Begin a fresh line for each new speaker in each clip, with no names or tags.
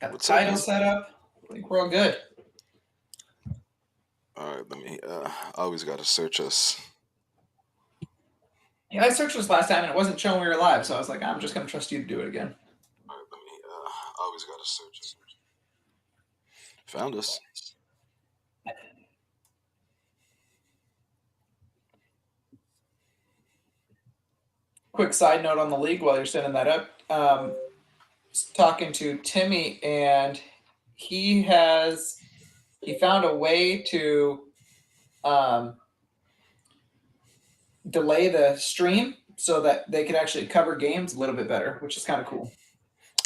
Got the
What's up,
title
man?
set up. I think we're all good.
All right, let me. I always gotta search us.
Yeah, I searched this last time and it wasn't showing we were live, so I was like, I'm just gonna trust you to do it again.
All right, let me. I always gotta search us. Found us.
Quick side note on the league while you're setting that up. Talking to Timmy and he has he found a way to um, delay the stream so that they could actually cover games a little bit better, which is kind of cool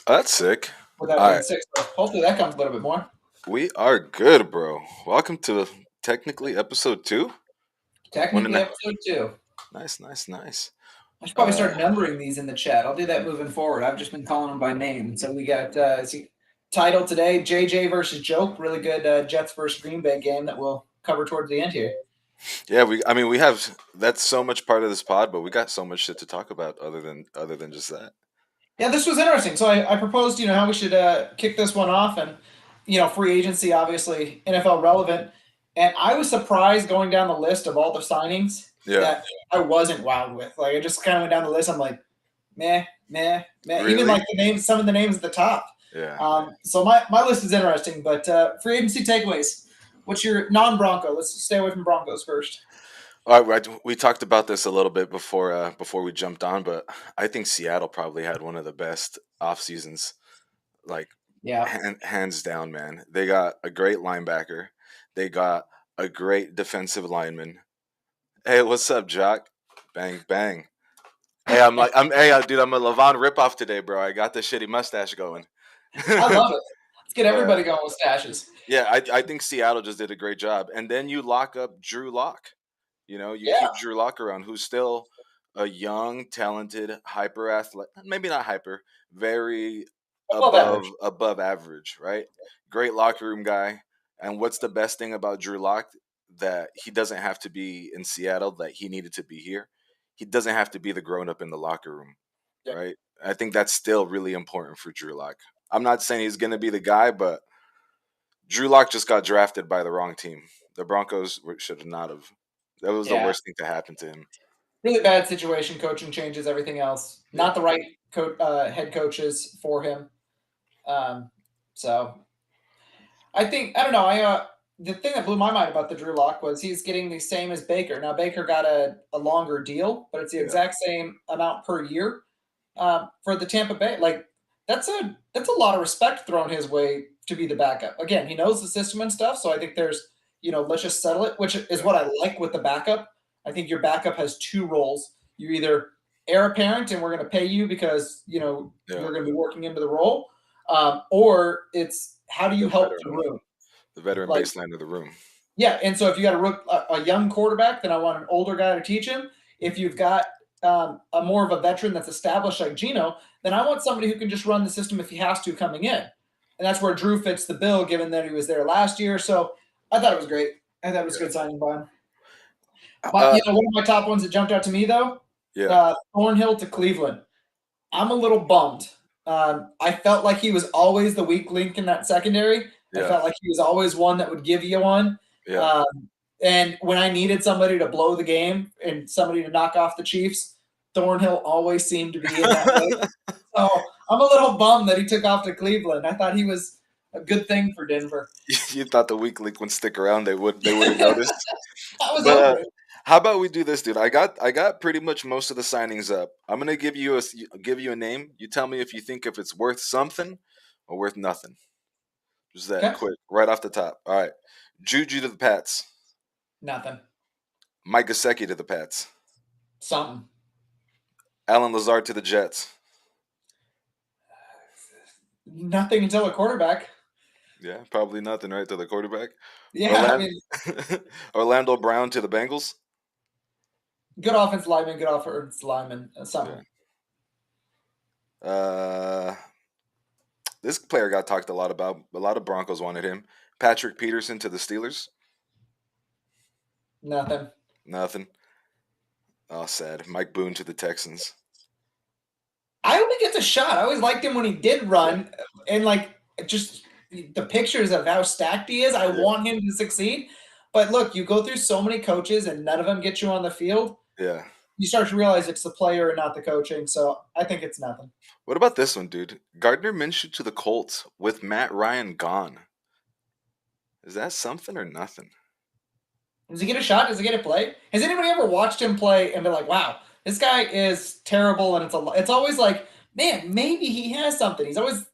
Oh, that's sick.
without
All
being
right,
sick. So hopefully that comes a little bit more.
we are good, bro. Welcome to technically episode 2. One and
Technically,
a
episode two.
nice, nice, nice.
I should probably
Uh,
start numbering these in the chat. I'll do that moving forward. I've just been calling them by name. So we got title today: JJ versus Joak. Really good Jets versus Green Bay game that we'll cover towards the end here.
yeah, we. I mean, we have that's so much part of this pod, but we got so much shit to talk about other than just that.
Yeah, this was interesting. So I proposed, how we should kick this one off, and free agency, obviously NFL relevant. And I was surprised going down the list of all the signings
Yeah,
that I wasn't wowed with. Like I just kind of went down the list. I'm like, meh, meh, meh. Even
really?
like the names, some of the names at the top.
Yeah.
So my list is interesting. But free agency takeaways. What's your non-Bronco? Let's stay away from Broncos first.
All right, we talked about this a little bit before we jumped on, but I think Seattle probably had one of the best off seasons, like
Yeah.
hands down, man. They got a great linebacker, they got a great defensive lineman. Hey, what's up, Jock? Bang bang. Hey, dude, I'm a Levon ripoff today, bro. I got the shitty mustache going.
I love it. Let's get
But
everybody going with stashes.
yeah, I think Seattle just did a great job, and then you lock up Drew Lock. You
Yeah.
keep Drew Lock around, who's still a young, talented, hyper athlete. Maybe not hyper, very
Above average.
above average, right? Great locker room guy. And what's the best thing about Drew Lock? That he doesn't have to be in Seattle. That he needed to be here. He doesn't have to be the grown up in the locker room,
Yeah.
right? I think that's still really important for Drew Lock. I'm not saying he's going to be the guy, but Drew Lock just got drafted by the wrong team. The Broncos should have not have. That was the
Yeah.
worst thing to happen to him.
Really bad situation. Coaching changes everything else.
Yeah,
Not the right head coaches for him. Um, so I don't know. The thing that blew my mind about the Drew Lock was he's getting the same as Baker. Now Baker got a longer deal, but it's the
yeah,
exact same amount per year for the Tampa Bay. Like that's a lot of respect thrown his way to be the backup. Again, he knows the system and stuff, so I think there's let's just settle it, which is
yeah,
what I like with the backup. I think your backup has two roles. You either heir apparent and we're going to pay you because
yeah.
you're going to be working into the role, or it's how do you
The
help the
veteran,
room?
the veteran
Like
baseline of the room.
yeah, and so if you got a young quarterback, then I want an older guy to teach him. If you've got a more of a veteran that's established like Gino, then I want somebody who can just run the system if he has to coming in. And that's where Drew fits the bill, given that he was there last year. So I thought it was great. I thought it was a
Yeah,
good signing by him. But
uh,
one of my top ones that jumped out to me though,
yeah,
Thornhill to Cleveland. I'm a little bummed. I felt like he was always the weak link in that secondary. I
yeah,
felt like he was always one that would give you one.
yeah.
Um, and when I needed somebody to blow the game and somebody to knock off the Chiefs, Thornhill always seemed to be in that mix. So I'm a little bummed that he took off to Cleveland. I thought he was a good thing for Denver.
You thought the weak link would stick around? They would have
I
noticed.
was
But
hoping.
how about we do this, dude? I got pretty much most of the signings up. I'm gonna give you a name. You tell me if it's worth something or worth nothing. Just that
Okay.
quick, right off the top. All right, Juju to the Pats.
Nothing.
Mike Gesicki to the Pats.
Something.
Alan Lazard to the Jets.
Nothing until a quarterback.
Yeah, probably nothing, right? To the quarterback.
Yeah, I
Orlando,
mean,
Orlando Brown to the Bengals.
good offense lineman, good offense lineman.
Yeah.
Something.
Uh, this player got talked a lot about. A lot of Broncos wanted him. Patrick Peterson to the Steelers.
Nothing.
Nothing. Oh, sad. Mike Boone to the Texans.
I hope he gets a shot. I always liked him when he did
Yeah,
run, and like just the pictures of how stacked he is. I want him to succeed. But look, you go through so many coaches and none of them get you on the field.
Yeah.
You start to realize it's the player and not the coaching. So I think it's nothing.
What about this one, dude? Gardner Minshew to the Colts with Matt Ryan gone. Is that something or nothing?
Does he get a shot? Does he get a play? Has anybody ever watched him play and been like, "Wow, this guy is terrible"? And it's always like, man, maybe he has something. He's always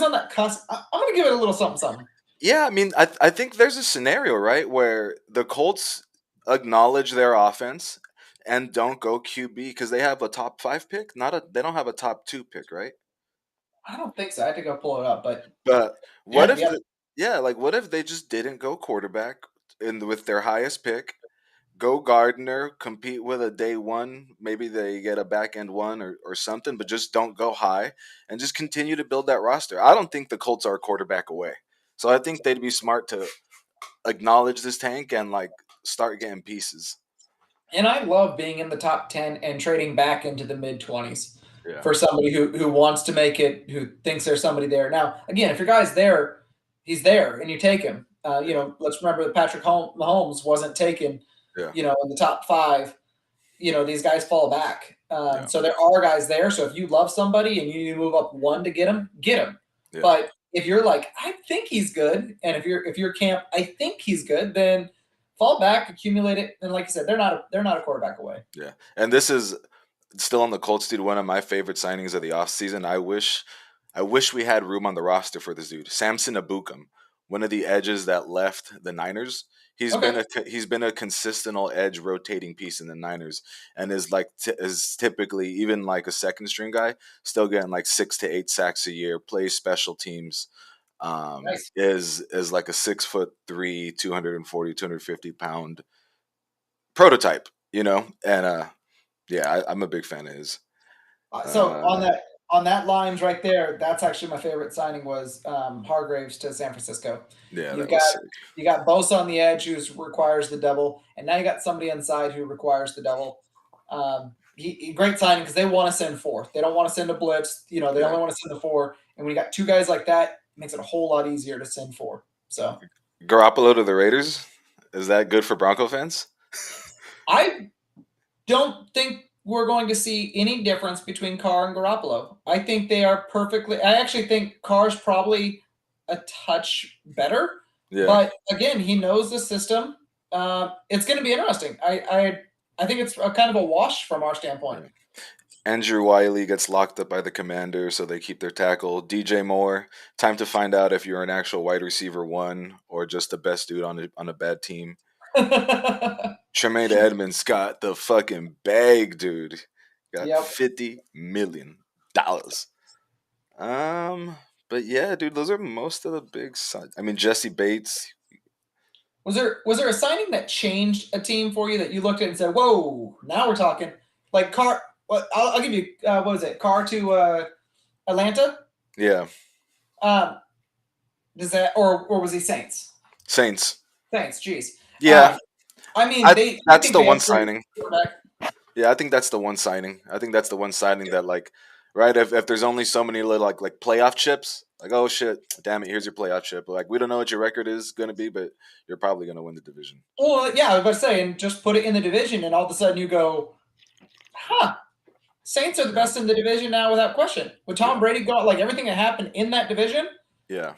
on that cusp. I'm gonna give it a little something, something.
Yeah, I mean, I think there's a scenario, right, where the Colts acknowledge their offense and don't go QB because they have a top 5 pick, they don't have a top 2 pick, right?
I don't think so. I had to go pull it up, but
But
it
what
had to
if
be up.
like what if they just didn't go quarterback with their highest pick, go Gardner, compete with a day one, maybe they get a back end one or something, but just don't go high and just continue to build that roster. I don't think the Colts are a quarterback away. So I think they'd be smart to acknowledge this tank and like start getting pieces.
And I love being in the top 10 and trading back into the mid 20s
Yeah.
for somebody who wants to make it, who thinks there's somebody there. Now, again, if your guy's there, he's there, and you take him. Let's remember that Patrick Mahomes wasn't taken,
Yeah.
in the top 5. These guys fall back.
Yeah.
So there are guys there. So if you love somebody and you need to move up one to get him, get him.
Yeah.
But if you're like, I think he's good, and if you're camp, I think he's good, then fall back, accumulate it, and like I said, they're not a quarterback away.
Yeah. And this is still on the Colts, dude. One of my favorite signings of the offseason. I wish we had room on the roster for this dude. Samson Abukum, one of the edges that left the Niners. He's been a consistent edge rotating piece in the Niners, and is typically even like a second string guy, still getting like 6 to 8 sacks a year. Plays special teams.
Nice.
Is like a 6'3", 240, 250 pound prototype, and yeah, I'm a big fan of his.
So
Uh,
on that lines right there, that's actually my favorite signing was Hargraves to San Francisco.
yeah,
You've
that
got
was sick.
you got Bosa on the edge who requires the double, and now you got somebody inside who requires the double. Great signing because they want to send 4. They don't want to send a blitz. They only want to send the 4. And when you got 2 guys like that, it makes it a whole lot easier to send 4. So
Garoppolo to the Raiders, is that good for Bronco fans?
I don't think we're going to see any difference between Carr and Garoppolo. I think they are perfectly. I actually think Carr's probably a touch better,
Yeah,
but again, he knows the system. It's going to be interesting. I think it's a kind of a wash from our standpoint.
yeah. Andrew Wiley gets locked up by the commander, so they keep their tackle. DJ Moore, time to find out if you're an actual wide receiver 1 or just the best dude on a bad team. Tremaine Edmonds got the fucking bag, dude. Got $50 million. But yeah, dude, those are most of the big signs. I mean, Jesse Bates.
Was there a signing that changed a team for you that you looked at and said, "Whoa, now we're talking"? Like Carr. Well, I'll give you what was it? Carr to Atlanta.
Yeah.
Does that or was he Saints?
Saints.
Jeez.
Yeah.
I mean,
that's the one signing. Yeah, I think that's the one signing. That like, right? If there's only so many little like playoff chips, like, oh shit, damn it, here's your playoff chip. Like, we don't know what your record is gonna be, but you're probably gonna win the division.
Well, yeah, I was about to say, and just put it in the division, and all of a sudden you go, huh? Saints are the best in the division now, without question. With Tom Brady got like everything that happened in that division.
Yeah,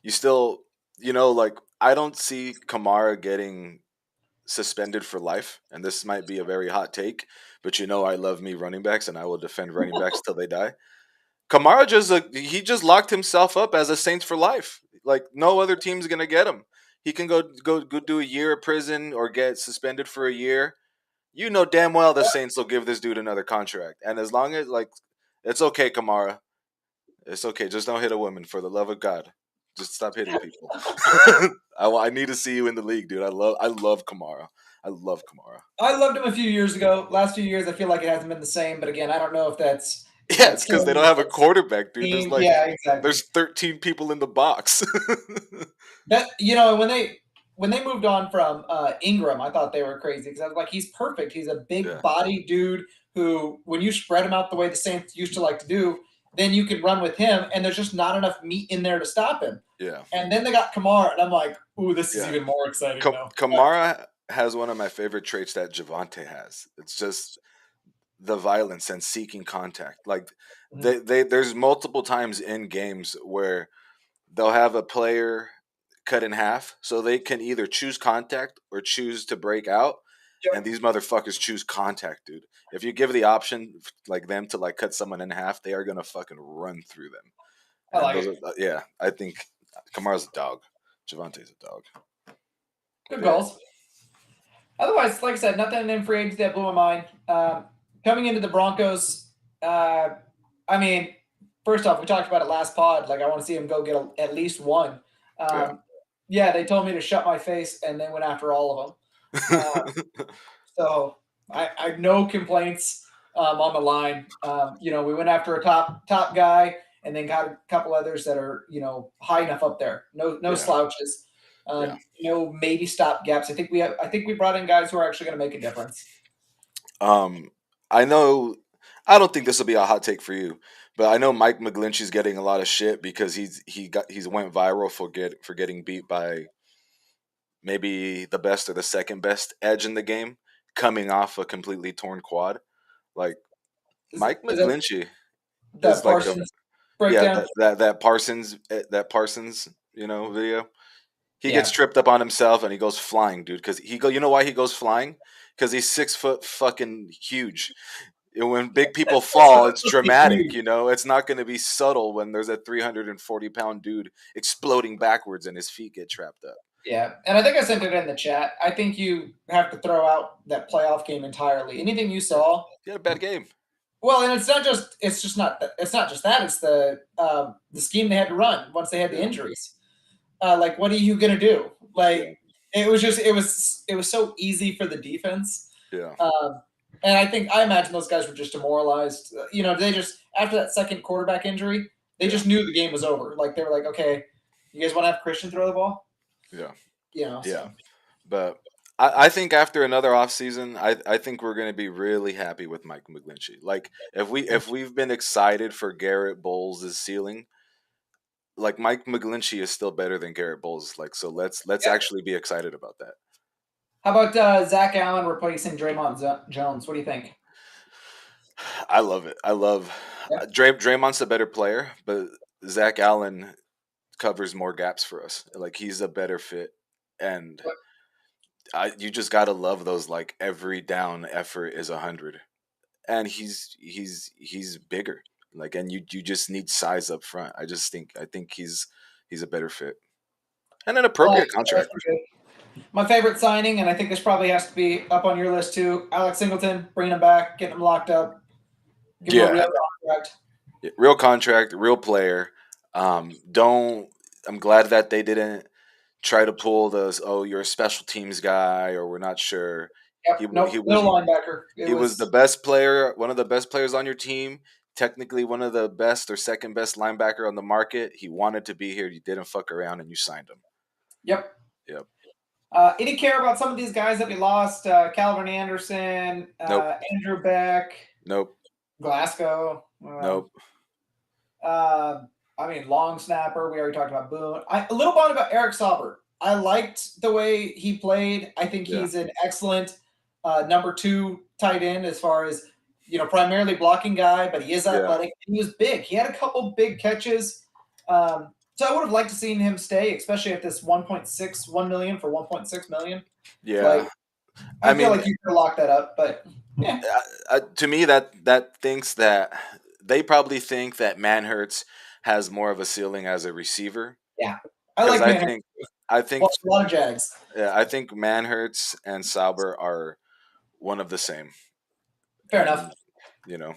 you still, like I don't see Kamara getting suspended for life, and this might be a very hot take, but I love me running backs, and I will defend running backs till they die. Kamara he just locked himself up as a Saints for life. Like no other team's gonna get him. He can go do a year of prison or get suspended for a year. You know damn well the Saints will give this dude another contract, and as long as it's okay, Kamara. It's okay. Just don't hit a woman, for the love of God. Just stop hitting people. I need to see you in the league, dude. I love Kamara. I love Kamara.
I loved him a few years ago. Last few years, I feel like it hasn't been the same. But again, I don't know if that's
it's because they don't have a quarterback, dude. There's
exactly.
There's 13 people in the box.
That when they moved on from Ingram, I thought they were crazy because I was like, he's perfect. He's a big body dude who, when you spread him out the way the Saints used to like to do, then you could run with him, and there's just not enough meat in there to stop him.
Yeah.
And then they got Kamara, and I'm like, ooh, this is
Yeah.
even more exciting now.
Kamara has one of my favorite traits that Javante has. It's just the violence and seeking contact. Like
Mhm.
there's multiple times in games where they'll have a player cut in half, so they can either choose contact or choose to break out. And
Yep.
these motherfuckers choose contact, dude. If you give the option like them to like cut someone in half, they are gonna fucking run through them.
I
And
like
those
it.
are yeah, I think Kamara's a dog. Javante's a dog.
Good
Yeah,
goals. Otherwise, like I said, nothing in free agency that blew my mind. Coming into the Broncos, I mean, first off, we talked about it last pod. Like, I want to see him go get at least one.
yeah.
Yeah, they told me to shut my face, and they went after all of them. So I have no complaints on the line. We went after a top guy, and then got a couple others that are high enough up there. No
Yeah,
slouches.
yeah.
No maybe stop gaps. I think we brought in guys who are actually going to make a difference.
Um, I know. I don't think this will be a hot take for you, but I know Mike McGlinchey's getting a lot of shit because he's went viral for getting beat by maybe the best or the second best edge in the game, coming off a completely torn quad. Like Mike
Is that
McGlinchey
that
is like the
Parsons
yeah
breakdown?
that Parsons video. He gets
Yeah.
tripped up on himself and he goes flying, dude. Because you know why he goes flying? Because he's 6 foot fucking huge. And when big people fall, it's dramatic. It's not going to be subtle when there's a 340-pound dude exploding backwards and his feet get trapped up.
Yeah, and I think I sent it in the chat. I think you have to throw out that playoff game entirely. Anything you saw.
He had a bad game.
Well, and it's not just that. It's the scheme they had to run once they had the
Yeah,
injuries. Like, what are you gonna do?
yeah,
Like, it was so easy for the defense.
yeah,
Um, and I imagine those guys were just demoralized. They just after that second quarterback injury, they
yeah,
just knew the game was over. Like, they were like, okay, you guys want to have Christian throw the ball?
yeah, yeah.
So
But I think after another offseason, I think we're going to be really happy with Mike McGlinchey. Like if we've been excited for Garrett Bowles' ceiling, like Mike McGlinchey is still better than Garrett Bowles. Like so, let's
yeah.
actually be excited about that.
How about Zach Allen replacing Draymond Jones? What do you think?
I love it. I love
Yeah.
Draymond's the better player, but Zach Allen covers more gaps for us. Like he's a better fit, and you just gotta love those. Like every down effort is 100, and he's bigger. Like and you just need size up front. I think he's a better fit and an
I like
appropriate
it. I like
contract.
it. My favorite signing, and I think this probably has to be up on your list too. Alex Singleton, bringing him back, getting him locked up, give him a
Yeah,
real contract.
real contract, real player. Don't. I'm glad that they didn't try to pull those. Oh, you're a special teams guy, or we're not sure. He
Yep.
wa- he
Nope.
was
Middle linebacker. It
he was the
was.
best player, one of the best players on your team. Technically, one of the best or second best linebacker on the market. He wanted to be here. You didn't fuck around, and you signed him.
Yep.
Yep.
Any care about some of these guys that we lost? Calvin Anderson,
Nope.
Andrew Beck,
Nope.
Glasgow.
Nope.
Uh, long snapper. We already talked about Boone. A little bit about Eric Sauber. I liked the way he played. I think
Yeah.
he's an excellent number two tight end as far as primarily blocking guy, but he is
Yeah.
athletic. He was big. He had a couple big catches. So I would have liked to seen him stay, especially at this 1.61 million for 1.6 million. Like,
Yeah. I
I feel
mean,
like you could lock that up, but yeah,
to me, that thinks that they probably think that Manhurts has more of a ceiling as a receiver
yeah. I
because
like
I
man.
think I think
Watch a lot of Jags.
yeah, I think Manhurts and Sauber are one of the same,
Fair enough.
and you know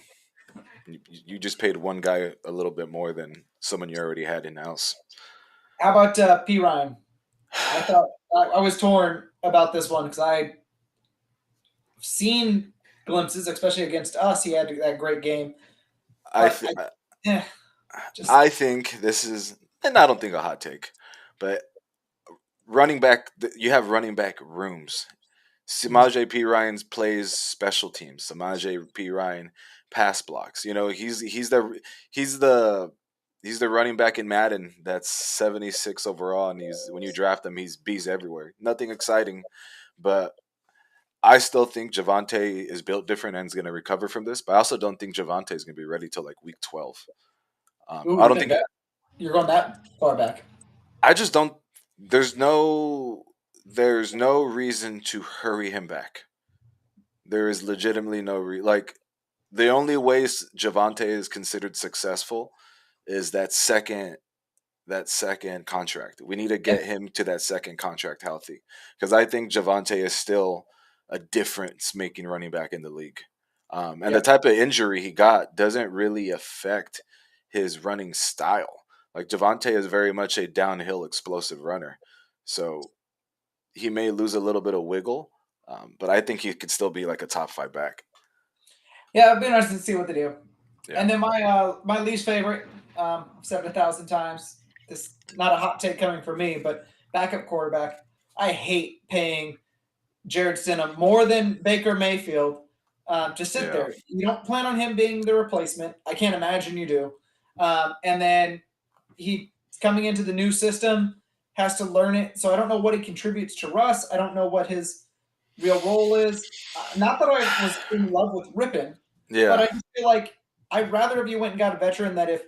you just paid one guy a little bit more than someone you already had in house.
How about P Ryan? I thought I was torn about this one because I've seen glimpses, especially against us. He had that great game,
I
but
th-
eh, just
I think this is, and I don't think a hot take, but running back, you have running back rooms. Samaje P. Ryan plays special teams. Samaje P. Ryan pass blocks. You know, he's the he's the running back in Madden that's 76 overall, and he's when you draft him, he's bees everywhere. Nothing exciting, but I still think Javante is built different and is going to recover from this. But I also don't think Javante is going to be ready till like week 12.
Ooh,
I
you
don't
think
think.
that you're going that far back?
I just don't. There's no. There's no reason to hurry him back. There is legitimately no like the only ways Javante is considered successful is that second contract. We need to
Yeah,
get him to that second contract healthy because I think Javante is still a difference making running back in the league. And
yeah,
the type of injury he got doesn't really affect his running style. Like Javante is very much a downhill explosive runner, so he may lose a little bit of wiggle, but I think he could still be like a top five back.
yeah. It'd be interesting to see what they do.
Yeah,
And then my least favorite, I've said it 1,000 times. This not a hot take coming from me, but backup quarterback. I hate paying Jared Stidham more than Baker Mayfield to sit
yeah,
there. You don't plan on him being the replacement. I can't imagine you do. And then he's coming into the new system, has to learn it. So I don't know what he contributes to Russ. I don't know what his real role is. Not that I was in love with Rippin, but
yeah.
I just feel like I'd rather if you went and got a veteran that if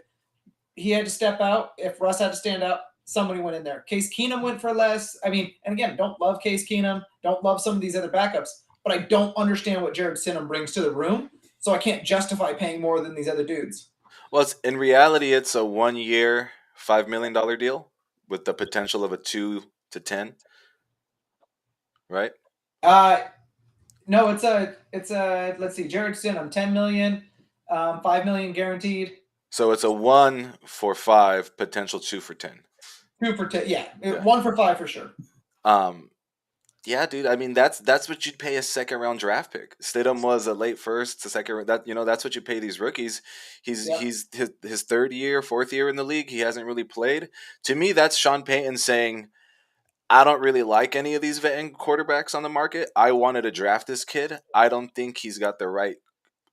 he had to step out, if Russ had to stand out, somebody went in there. Case Keenum went for less. I mean, and again, don't love Case Keenum, don't love some of these other backups, but I don't understand what Jared Stidham brings to the room, so I can't justify paying more than these other dudes.
Well, in reality, it's a 1 year, $5 million deal with the potential of a 2 to 10, right?
Uh, no, it's a let's see, Jared Stidham, 10 million, 5 million guaranteed,
So it's a 1 for 5, potential 2 for 10.
2 for 10, yeah,
Yeah.
1 for 5 for sure.
Um. Yeah, dude. I mean, that's what you'd pay a second round draft pick. Stidham was a late first to second. That's what you pay these rookies. He's
Yep.
he's his third year, fourth year in the league. He hasn't really played. To me, that's Sean Payton saying, I don't really like any of these veteran quarterbacks on the market. I wanted to draft this kid. I don't think he's got the right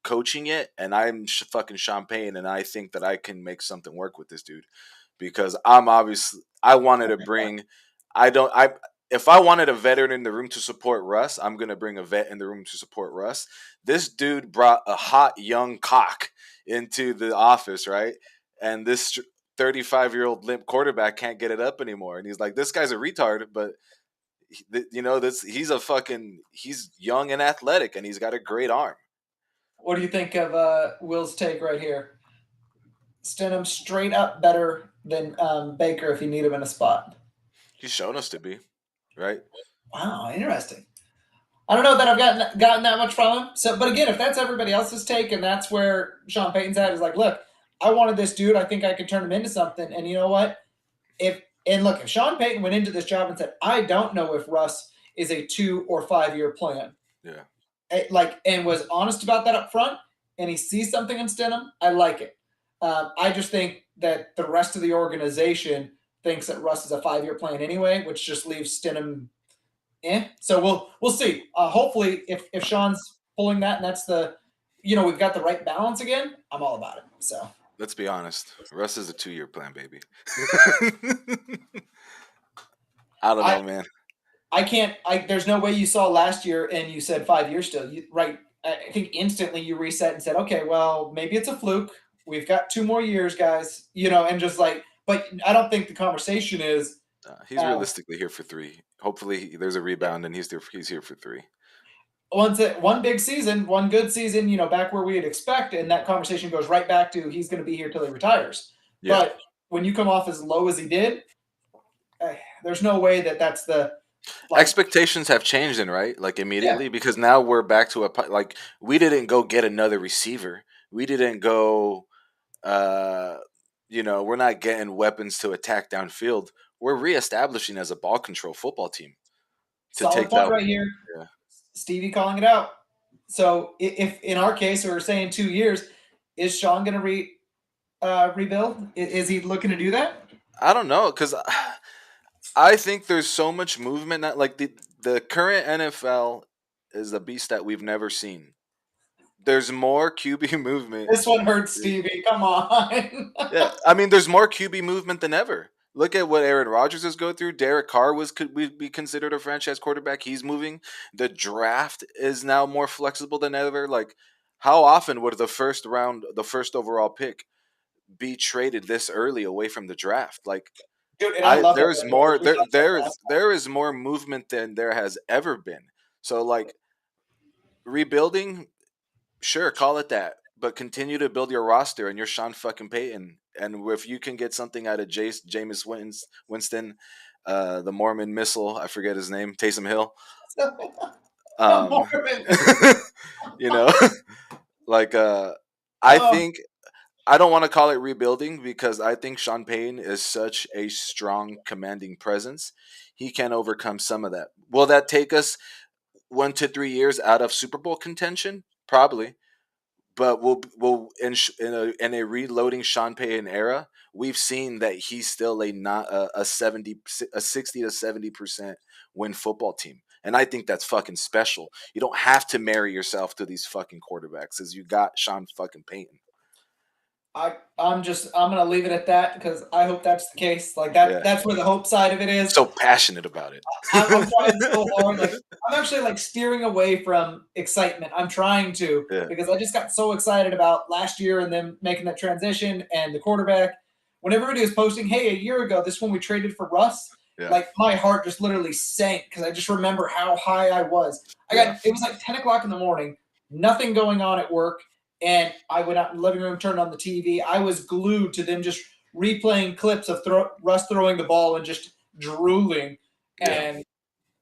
coaching yet, and I'm fucking Sean Payton, and I think that I can make something work with this dude because I wanted to bring. I don't. I If I wanted a veteran in the room to support Russ, I'm gonna bring a vet in the room to support Russ. This dude brought a hot young cock into the office, right? And this 35-year-old limp quarterback can't get it up anymore, and he's like, "This guy's a retard," but he's young and athletic, and he's got a great arm.
What do you think of Will's take right here? Stidham straight up better than Baker if you need him in a spot.
He's shown us to be, right?
Wow, interesting. I don't know that I've gotten that much from him. So, but again, if that's everybody else's take, and that's where Sean Payton's at, is like, look, I wanted this dude. I think I could turn him into something. And you know what? If Sean Payton went into this job and said, I don't know if Russ is a 2 or 5 year plan,
Yeah.
and was honest about that up front, and he sees something in Stidham, I like it. I just think that the rest of the organization thinks that Russ is a 5 year plan anyway, which just leaves Stidham. So we'll see. Hopefully, if Sean's pulling that and that's we've got the right balance again, I'm all about it. So
Let's be honest. Russ is a 2 year plan, baby. I don't
I
know, man.
I can't. There's no way you saw last year and you said 5 years still. Right? I think instantly you reset and said, okay, well maybe it's a fluke. We've got 2 more years, guys. And just like, but I don't think the conversation is.
He's
Uh,
realistically here for 3. Hopefully, there's a rebound and he's here for 3.
one big season, one good season, back where we'd expect, and that conversation goes right back to he's going to be here till he retires.
Yeah.
But when you come off as low as he did, there's no way that that's the like.
Expectations have changed, then, right? Like
Yeah,
immediately, because now we're back to like we didn't go get another receiver. We didn't go. Uh, we're not getting weapons to attack downfield. We're reestablishing as a ball control football team to
solid
take
point
that.
right here,
Yeah.
Stevie calling it out. So if in our case we're saying 2 years, is Sean going to rebuild? Is he looking to do that?
I don't know because I think there's so much movement that like the current NFL is a beast that we've never seen. there's more QB movement.
This one hurts, Stevie. Come on.
Yeah, I mean, there's more QB movement than ever. Look at what Aaron Rodgers is going through. Derek Carr could be considered a franchise quarterback. He's moving. The draft is now more flexible than ever. Like, how often would the first round, the first overall pick, be traded this early away from the draft? Like,
Dude, and I love that.
there's more
We talked about that.
there is more movement than there has ever been. So like rebuilding, sure, call it that, but continue to build your roster and you're Sean fucking Payton. And if you can get something out of Jameis Winston, the Mormon missile, I forget his name, Taysom Hill.
The
Um,
Mormon.
you know, like I
Oh,
think I don't want to call it rebuilding because I think Sean Payton is such a strong, commanding presence. He can overcome some of that. Will that take us 1 to 3 years out of Super Bowl contention? Probably, but we'll in a reloading Sean Payton era, we've seen that he's still a not a 60 to 70% win football team, and I think that's fucking special. You don't have to marry yourself to these fucking quarterbacks, as you got Sean fucking Payton.
I'm gonna leave it at that because I hope that's the case. Like
Yeah,
that's where the hope side of it is.
so passionate about it.
I'm trying so hard. Like I'm actually like steering away from excitement. I'm trying to
Yeah,
because I just got so excited about last year and them making that transition and the quarterback. When everybody was posting, "Hey, a year ago, this one we traded for Russ,"
yeah,
like my heart just literally sank because I just remember how high I was.
yeah,
It was like 10 o'clock in the morning, nothing going on at work, and I went out in the living room, turned on the TV. I was glued to them just replaying clips of Russ throwing the ball and just drooling.
yeah,
And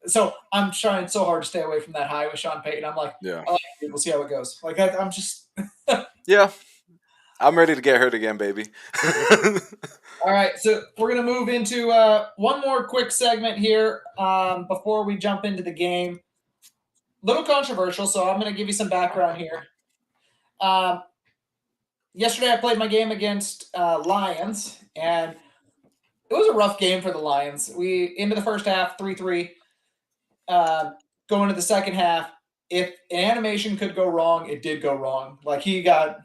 so I'm trying so hard to stay away from that high with Sean Payton. I'm like,
yeah,
I like it. We'll see how it goes. Like I'm just
yeah. I'm ready to get hurt again, baby.
all right. So we're gonna move into one more quick segment here before we jump into the game. Little controversial, so I'm gonna give you some background here. Um, Yesterday I played my game against Lions, and it was a rough game for the Lions. We into the first half 3-3. Going into the second half, if an animation could go wrong, it did go wrong. Like he got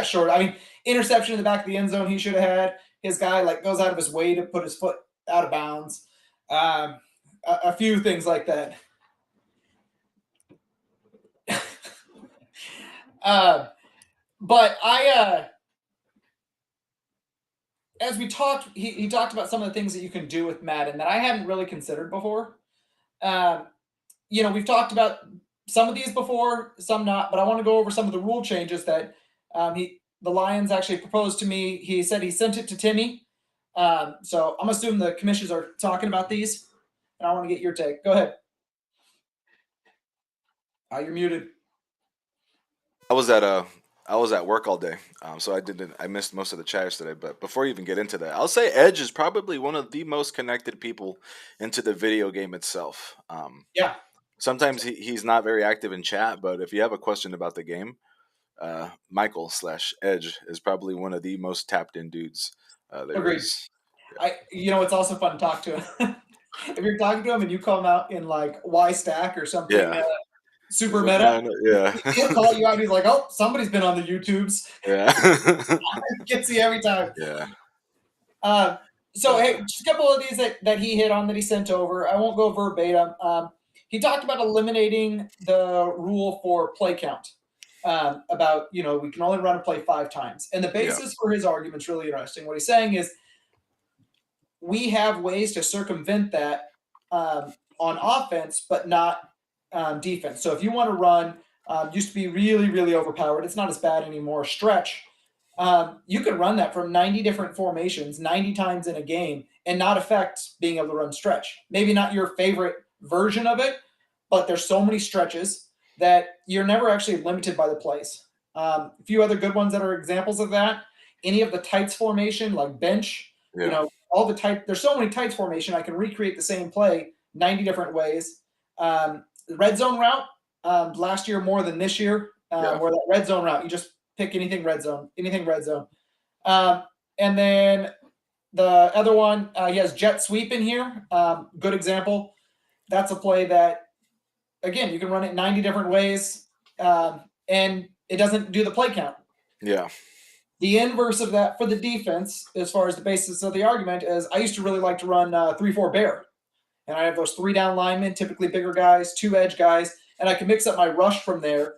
short. I mean, interception in the back of the end zone he should have had. His guy like goes out of his way to put his foot out of bounds. A few things like that. But as we talked, he talked about some of the things that you can do with Madden that I hadn't really considered before. Um, we've talked about some of these before, some not, but I want to go over some of the rule changes that the Lions actually proposed to me. He said he sent it to Timmy. So I'm assuming the commissioners are talking about these, and I want to get your take. Go ahead. You're muted.
I was at work all day, so I missed most of the chatters today. But before you even get into that, I'll say Edge is probably one of the most connected people into the video game itself.
Yeah,
Sometimes he's not very active in chat, but if you have a question about the game, Michael/Edge is probably one of the most tapped in dudes there
agreed.
is.
It's also fun to talk to him. If you're talking to him and you come out in like Y stack or something
Yeah,
super
he's like,
meta,
no, yeah,
he'll call you out. And he's like, "Oh, somebody's been on the YouTubes."
yeah,
Gets you every time.
yeah.
Uh, so
But
hey, just a couple of these that he hit on that he sent over. I won't go verbatim. He talked about eliminating the rule for play count. About we can only run a play 5 times, and the
yeah,
basis for his argument's really interesting. What he's saying is we have ways to circumvent that on offense, but not defense. So if you want to run, used to be really, really overpowered. It's not as bad anymore. Stretch. You could run that from 90 different formations, 90 times in a game, and not affect being able to run stretch. Maybe not your favorite version of it, but there's so many stretches that you're never actually limited by the plays. A few other good ones that are examples of that. Any of the tights formation, like bench,
yeah,
all the tight. There's so many tights formation. I can recreate the same play 90 different ways. The red zone route last year more than this year.
yeah,
Where that red zone route, you just pick anything red zone. And then the other one, he has jet sweep in here. Good example. That's a play that, again, you can run it 90 different ways. And it doesn't do the play count.
Yeah.
The inverse of that for the defense, as far as the basis of the argument, is I used to really like to run 3-4 bear. And I have those 3 down linemen, typically bigger guys, 2 edge guys, and I can mix up my rush from there,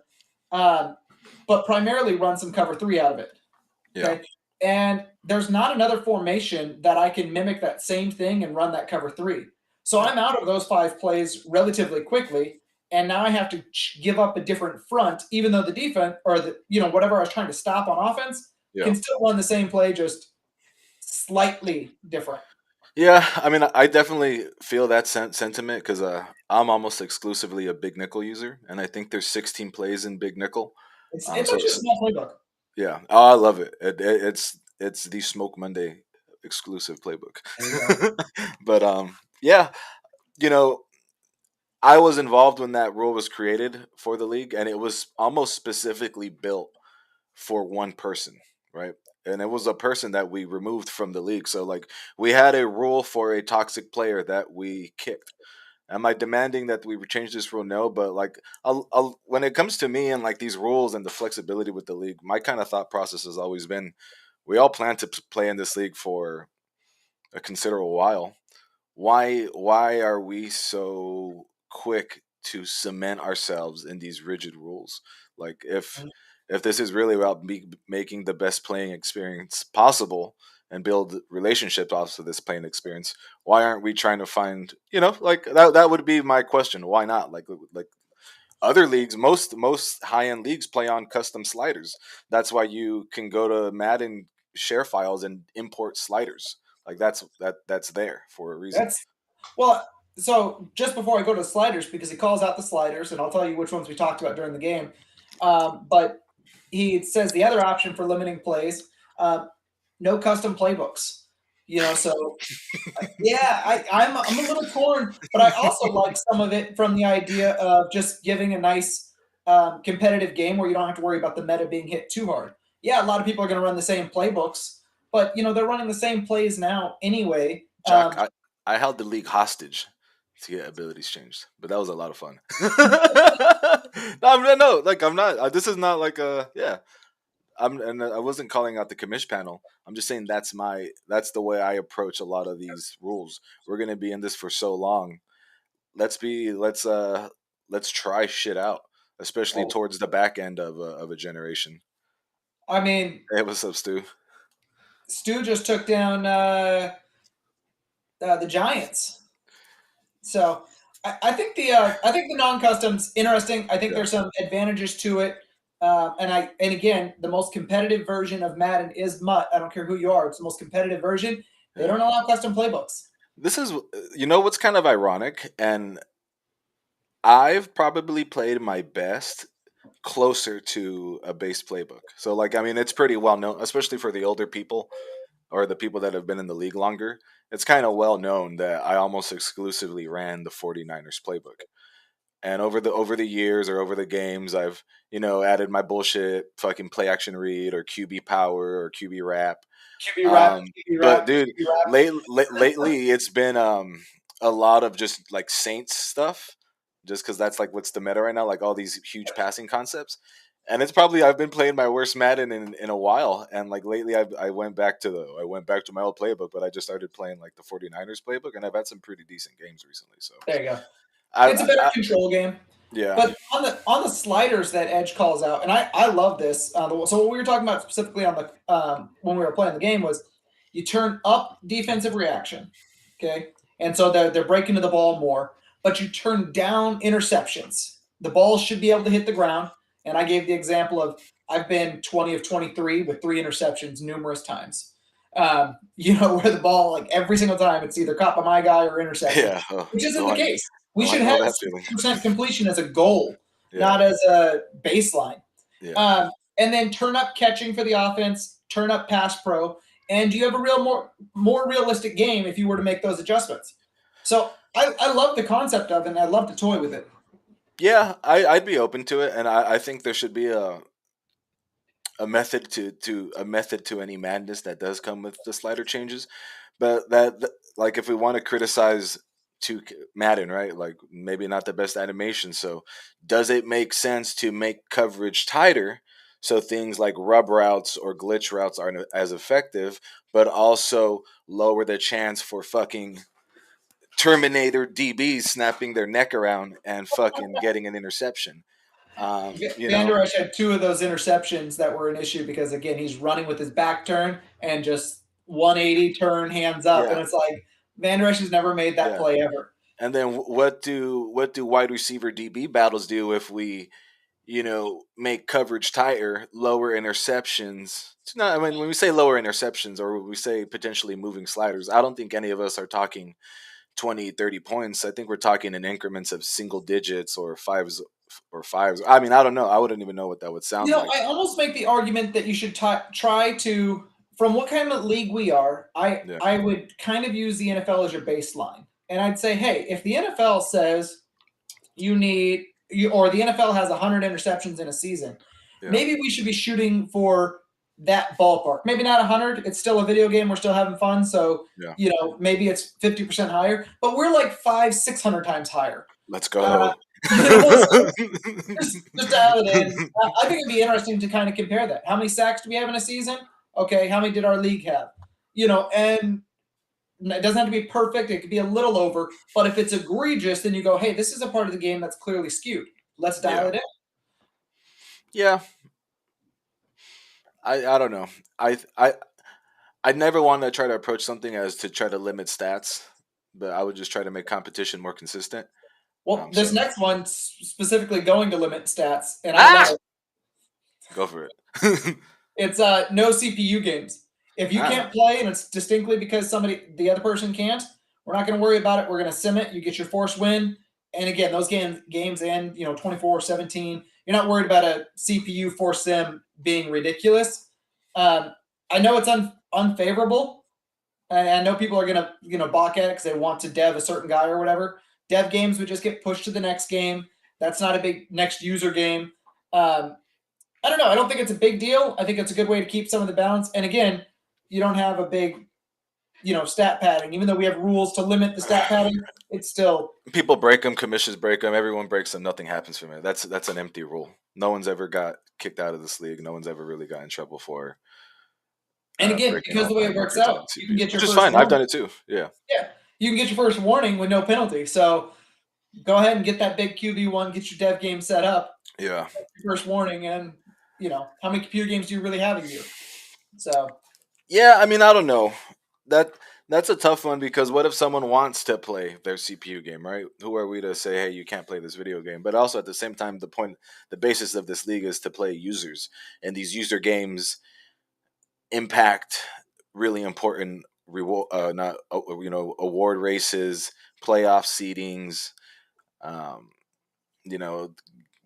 but primarily run some cover 3 out of it.
Yeah.
Okay. And there's not another formation that I can mimic that same thing and run that cover 3. So
Yeah.
I'm out of those 5 plays relatively quickly. And now I have to give up a different front, even though the defense or whatever I was trying to stop on offense
Yeah.
can still run the same play, just slightly different.
Yeah, I mean, I definitely feel that sentiment because I'm almost exclusively a big nickel user, and I think there's 16 plays in big nickel.
It's
So,
actually a small playbook.
yeah, oh, I love it. It's the Smoke Monday exclusive playbook.
There you go.
But yeah, you know, I was involved when that rule was created for the league, and it was almost specifically built for one person, right? And it was a person that we removed from the league. So like we had a rule for a toxic player that we kicked. Am I demanding that we change this rule? No, but like when it comes to me and like these rules and the flexibility with the league, my kind of thought process has always been we all plan to play in this league for a considerable while. Why are we so quick to cement ourselves in these rigid rules? Like if this is really about making the best playing experience possible and build relationships off of this playing experience, why aren't we trying to find, like that would be my question. Why not? Like other leagues, most high end leagues play on custom sliders. That's why you can go to Madden share files and import sliders. Like that's there for a reason.
That's well. So just before I go to the sliders, because he calls out the sliders, and I'll tell you which ones we talked about during the game. But he says the other option for limiting plays, no custom playbooks. So yeah, I'm a little torn, but I also like some of it from the idea of just giving a nice competitive game where you don't have to worry about the meta being hit too hard. Yeah, a lot of people are going to run the same playbooks, but they're running the same plays now anyway.
Jock, I held the league hostage to get abilities changed, but that was a lot of fun. No, like I'm not. This is not like a yeah. And I wasn't calling out the commish panel. I'm just saying that's the way I approach a lot of these rules. We're gonna be in this for so long. Let's try shit out, especially
Oh,
towards the back end of a generation.
I mean,
Hey, what's up, Stu?
Stu just took down the Giants. So I think the non-customs interesting. I think
Yeah,
there's some advantages to it. And again, the most competitive version of Madden is MUT. I don't care who you are; it's the most competitive version. They
yeah.
don't allow custom playbooks.
This is what's kind of ironic, and I've probably played my best closer to a base playbook. So like I mean it's pretty well known, especially for the older people or the people that have been in the league longer. It's kind of well known that I almost exclusively ran the 49ers playbook. And over the years or over the games I've, added my bullshit fucking play action read or QB power or QB wrap.
QB rap, QB
But
rap,
dude,
QB rap.
lately it's been a lot of just like Saints stuff, just because that's like what's the meta right now, like all these huge passing concepts. And it's probably I've been playing my worst Madden in a while, and like lately I went back to my old playbook, but I just started playing like the 49ers playbook, and I've had some pretty decent games recently. So
There you go. It's a
I,
better
I
control game.
yeah
But on the sliders that Edge calls out, and I love this. So what we were talking about specifically on the when we were playing the game was you turn up defensive reaction, okay, and so they're breaking to the ball more, but you turn down interceptions. The ball should be able to hit the ground, and I gave the example of I've been 20 of 23 with 3 interceptions numerous times. Where the ball like every single time it's either caught by my guy or intercepted,
yeah.
which isn't
Oh,
the case. We
oh, I
should
know
have
that feeling.
60% completion as a goal,
Yeah,
not as a baseline.
yeah.
And then turn up catching for the offense, turn up pass pro, and you have a more realistic game if you were to make those adjustments. So I love the concept of it, and I love to toy with it.
Yeah, I'd be open to it, and I think there should be a method to any madness that does come with the slider changes. But like if we want to criticize to Madden, right? Like maybe not the best animation. So does it make sense to make coverage tighter so things like rub routes or glitch routes aren't as effective, but also lower the chance for fucking Terminator DBs snapping their neck around and fucking getting an interception. You
Van
know,
Der Esch had 2 of those interceptions that were an issue because again he's running with his back turn and just 180 turn hands up,
yeah,
and it's like Van Der Esch has never made that
yeah.
play ever.
And then what do wide receiver DB battles do if we make coverage tighter, lower interceptions? It's not. I mean, when we say lower interceptions or we say potentially moving sliders, I don't think any of us are talking 20, 30 points. I think we're talking in increments of single digits or fives. I mean, I don't know. I wouldn't even know what that would sound like.
I almost make the argument that you should try to, from what kind of league we are,
Yeah,
I would kind of use the NFL as your baseline. And I'd say, hey, if the NFL says or the NFL has 100 interceptions in a season,
yeah,
maybe we should be shooting for that ballpark. Maybe not 100. It's still a video game. We're still having fun. So,
yeah.
maybe it's 50% higher, but we're like 600 times higher.
Let's
Uh,
go.
so just to have it in, I think it'd be interesting to kind of compare that. How many sacks do we have in a season? Okay, how many did our league have? And it doesn't have to be perfect. It could be a little over, but if it's egregious, then you go, hey, this is a part of the game that's clearly skewed. Let's dial
Yeah,
it in.
yeah. I don't know. I never want to try to approach something as to try to limit stats, but I would just try to make competition more consistent.
Well, this
So
next one's specifically going to limit stats, and I
ah,
know
go for it.
it's no CPU games. If you
Ah,
can't play and it's distinctly because the other person can't, we're not going to worry about it. We're going to sim it. You get your forced win. And again, those games end, 24-17. You're not worried about a CPU forced sim being ridiculous. I know it's unfavorable. And I know people are going to, balk at it because they want to dev a certain guy or whatever. Dev games would just get pushed to the next game. That's not a big next user game. I don't know. I don't think it's a big deal. I think it's a good way to keep some of the balance. And again, you don't have a big, stat padding. Even though we have rules to limit the stat padding, it's still.
people break them, commissions break them, everyone breaks them. Nothing happens from it. That's an empty rule. No one's ever got kicked out of this league. No one's ever really got in trouble for
And again,
breaking
because
all
the way
time
it works
records on
out, you can
CPUs,
get your
which is
first
fine. I've
warning.
done it too. Yeah,
Yeah, you can get your first warning with no penalty. So go ahead and get that big QB1. Get your dev game set up.
yeah.
Your first warning, and how many computer games do you really have a year? So.
Yeah, I mean, I don't know. That that's a tough one because what if someone wants to play their CPU game, right? Who are we to say, hey, you can't play this video game? But also at the same time, the basis of this league is to play users, and these user games impact really important reward, not award races, playoff seedings, um, you know,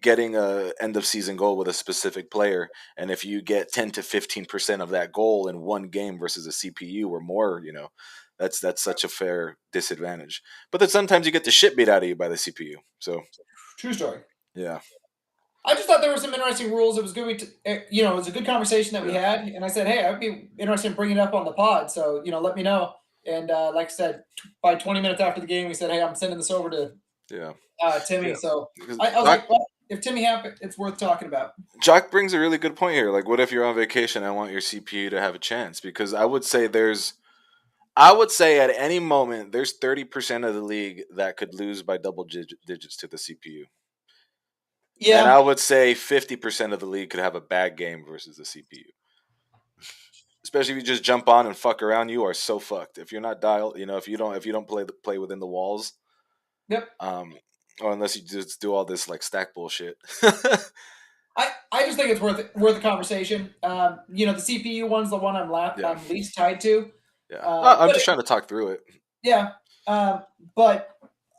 getting a end of season goal with a specific player, and if you get 10 to 15% of that goal in one game versus a CPU or more, that's such a fair disadvantage. But then sometimes you get the shit beat out of you by the CPU. So
True story.
yeah,
I just thought there were some interesting rules. It was good. It was a good conversation that we
yeah,
had, and I said, "Hey, I'd be interested in bringing it up on the pod." So let me know. And like I said, by 20 minutes after the game, we said, "Hey, I'm sending this over to
yeah,
Timmy."
yeah.
So
Because
I was like, "Well, if Timmy happened, it's worth talking about."
Jock brings a really good point here. Like, what if you're on vacation and want your CPU to have a chance? Because I would say at any moment there's 30% of the league that could lose by double digits to the CPU. And
Yeah.
I would say 50% of the league could have a bad game versus the CPU. Especially if you just jump on and fuck around, you are so fucked. If you're not dialed, if you don't play within the walls,
Yep.
um, or unless you just do all this like stack bullshit.
I just think it's worth a conversation. The CPU one's the one
Yeah,
I'm least tied to.
yeah. I'm
But
just trying to talk through it.
yeah, but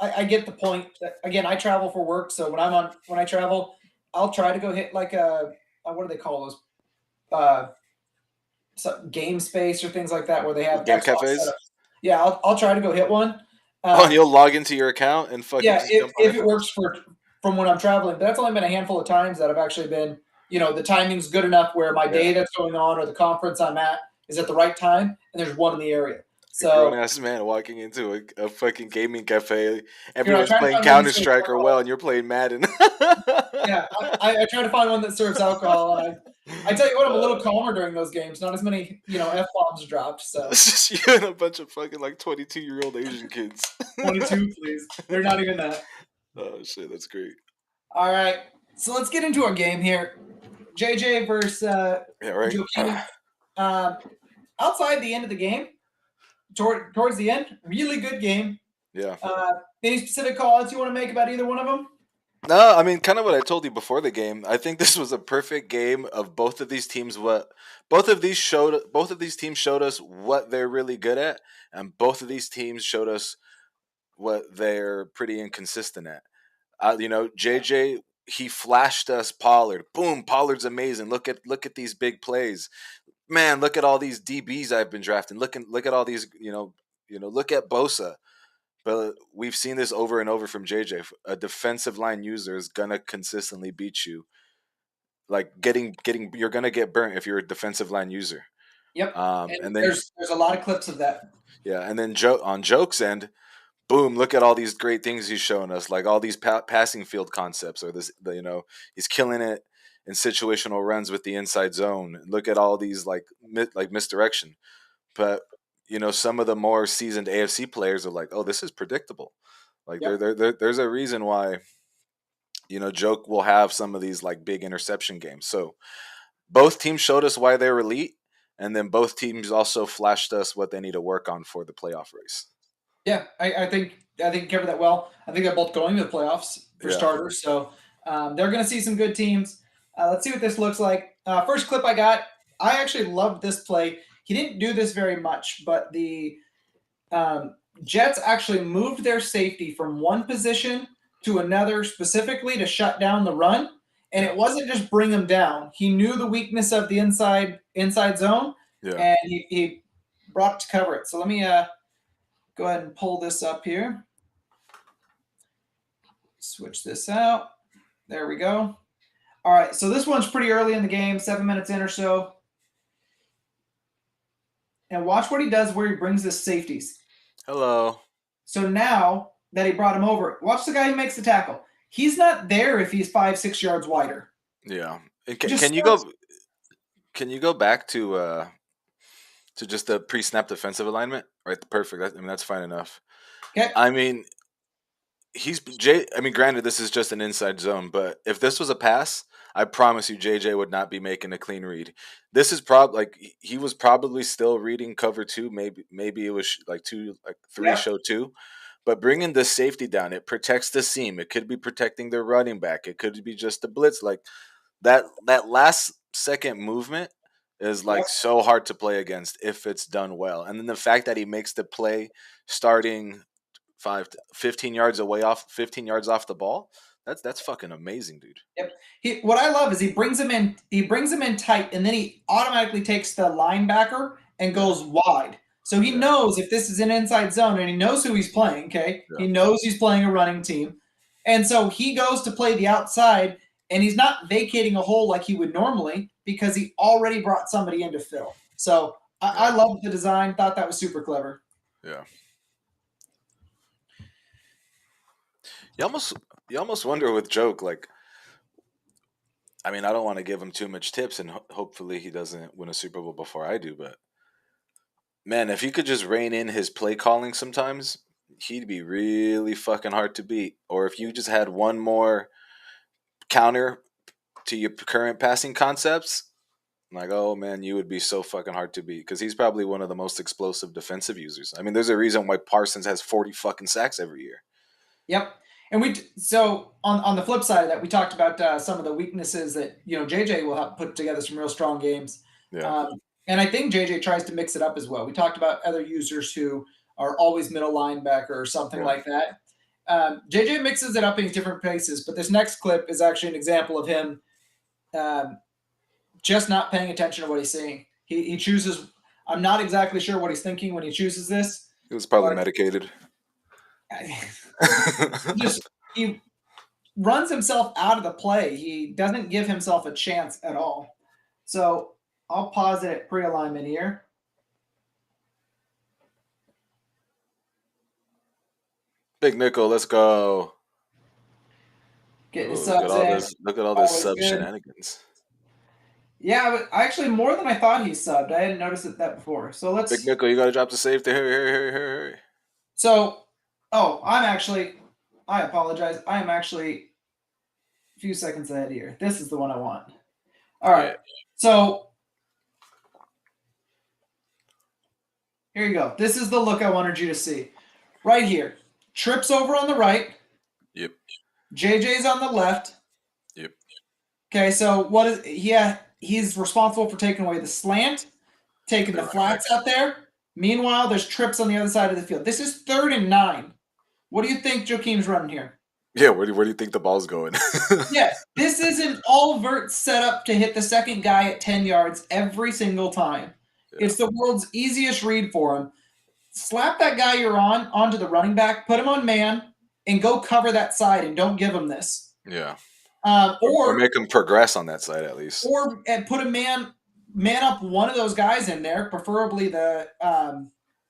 I get the point. Again, I travel for work, so when I travel, I'll try to go hit like what do they call those? Uh, Game Space or things like that where they have
Game
Xbox set
cafes.
up. Yeah, I'll try to go hit one.
Oh, and
Um,
you'll log into your account and fucking
yeah,
just
if
jump on
if
it
it
for
works from when I'm traveling, but that's only been a handful of times that I've actually been. The timing's good enough where my
yeah.
day that's going on or the conference I'm at is at the right time, and there's one in the area.
A grown
So
ass man walking into a fucking gaming cafe.
I
Everyone's
try to
playing
find one that
Counter
serves
Strike or
alcohol.
well, and you're playing Madden.
Yeah, I try to find one that serves alcohol. And I tell you what, I'm a little calmer during those games. Not as many, f bombs dropped. So
It's just you and a bunch of fucking like 22-year-old Asian kids.
22, please. They're not even that.
Oh shit, that's great.
All right, so let's get into our game here. JJ versus
Yeah, right.
Joaquin. Uh, Outside the end of the game, towards the end, really good game.
Yeah.
Any specific call-outs you want to make about either one of them?
No, I mean, kind of what I told you before the game. I think this was a perfect game of both of these teams. What both of these teams showed us what they're really good at, and both of these teams showed us what they're pretty inconsistent at. JJ, he flashed us Pollard. Boom, Pollard's amazing. Look at these big plays. Man, look at all these DBs I've been drafting. Look at all these, look at Bosa. But we've seen this over and over from JJ. A defensive line user is gonna consistently beat you. Like getting you're gonna get burnt if you're a defensive line user.
Yep. And
And then
there's a lot of clips of that.
yeah, and then on Joke's end, boom! Look at all these great things he's showing us, like all these passing field concepts, or he's killing it in situational runs with the inside zone. Look at all these like misdirection, but some of the more seasoned AFC players are like, oh, this is predictable. Like
Yep.
there's a reason why Joke will have some of these like big interception games. So both teams showed us why they're elite, and then both teams also flashed us what they need to work on for the playoff race.
Yeah, I think you covered that well. I think they're both going to the playoffs for
Yeah.
starters, so they're going to see some good teams. Let's see what this looks like. First clip I got, I actually loved this play. He didn't do this very much, but the Jets actually moved their safety from one position to another specifically to shut down the run. And
Yeah.
it wasn't just bring them down. He knew the weakness of the inside zone,
Yeah.
and he brought it to cover it. So let me go ahead and pull this up here. Switch this out. There we go. All right, so this one's pretty early in the game, 7 minutes in or so. And watch what he does where he brings his safeties.
Hello.
So now that he brought him over, watch the guy who makes the tackle. He's not there if he's 5-6 yards wider.
Yeah. Can you go back to just the pre-snap defensive alignment? Right, perfect. That's fine enough.
Okay.
I mean, granted, this is just an inside zone, but if this was a pass, I promise you, JJ would not be making a clean read. This is he was probably still reading cover two. Maybe it was three show two, but bringing the safety down, it protects the seam. It could be protecting the running back. It could be just the blitz. Like that last second movement is so hard to play against if it's done well. And then the fact that he makes the play starting 15 yards off the ball. That's fucking amazing, dude.
Yep. What I love is he brings him in. He brings him in tight, and then he automatically takes the linebacker and goes wide. So he knows if this is an inside zone, and he knows who he's playing. Okay, he knows he's playing a running team, and so he goes to play the outside, and he's not vacating a hole like he would normally because he already brought somebody in to fill. So I love the design. Thought that was super clever.
Yeah. You almost wonder with Joke, I don't want to give him too much tips, and hopefully he doesn't win a Super Bowl before I do, but man, if he could just rein in his play calling sometimes, he'd be really fucking hard to beat. Or if you just had one more counter to your current passing concepts, oh man, you would be so fucking hard to beat because he's probably one of the most explosive defensive users. There's a reason why Parsons has 40 fucking sacks every year.
Yep. And so on the flip side of that, we talked about some of the weaknesses that JJ will have put together some real strong games.
Yeah.
And I think JJ tries to mix it up as well. We talked about other users who are always middle linebacker or something like that. JJ mixes it up in different places, but this next clip is actually an example of him just not paying attention to what he's seeing. He chooses. I'm not exactly sure what he's thinking when he chooses this.
He was probably medicated.
He runs himself out of the play. He doesn't give himself a chance at all. So I'll pause it at pre-alignment here.
Big nickel, let's go.
Get the subs in.
Look at all this sub shenanigans.
Yeah, but actually more than I thought he subbed. I hadn't noticed that before. So
Big
let's.
Nickel, you got to drop the safety. Hurry, hurry, hurry, hurry, hurry.
So, oh, I'm actually. I apologize. I am actually a few seconds ahead here. This is the one I want. All right.
Yeah.
So here you go. This is the look I wanted you to see. Right here. Trips over on the right.
Yep.
JJ's on the left.
Yep.
Okay, so what is yeah, he's responsible for taking away the slant, taking
The
the
running back.
flats out there. Meanwhile, there's trips on the other side of the field. This is 3rd and 9. What do you think Joaquim's running here?
Yeah. Where do you think the ball's going?
Yeah, this is an all vert setup to hit the second guy at 10 yards every single time.
Yeah.
It's the world's easiest read for him. Slap that guy you're on onto the running back, put him on man, and go cover that side and don't give him this.
Yeah.
Um,
Or
or
make them progress on that side at least.
or and put a man up one of those guys in there, preferably the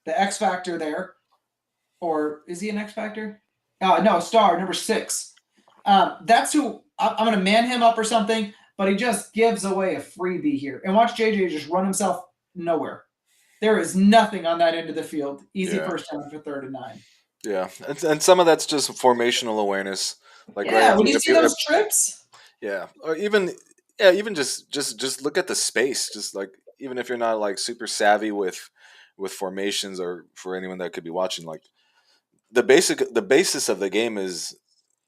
X Factor there, or is he an X Factor? No, star number 6. That's who I'm going to man him up or something. But he just gives away a freebie here, and watch JJ just run himself nowhere. There is nothing on that end of the field. Easy
Yeah.
first down for 3rd and 9.
Yeah. And some of that's just formational awareness. Like right,
Yeah, when you
if
see
you
those trips,
yeah, or even yeah, even just look at the space. Just like even if you're not like super savvy with formations, or for anyone that could be watching, like the basis of the game is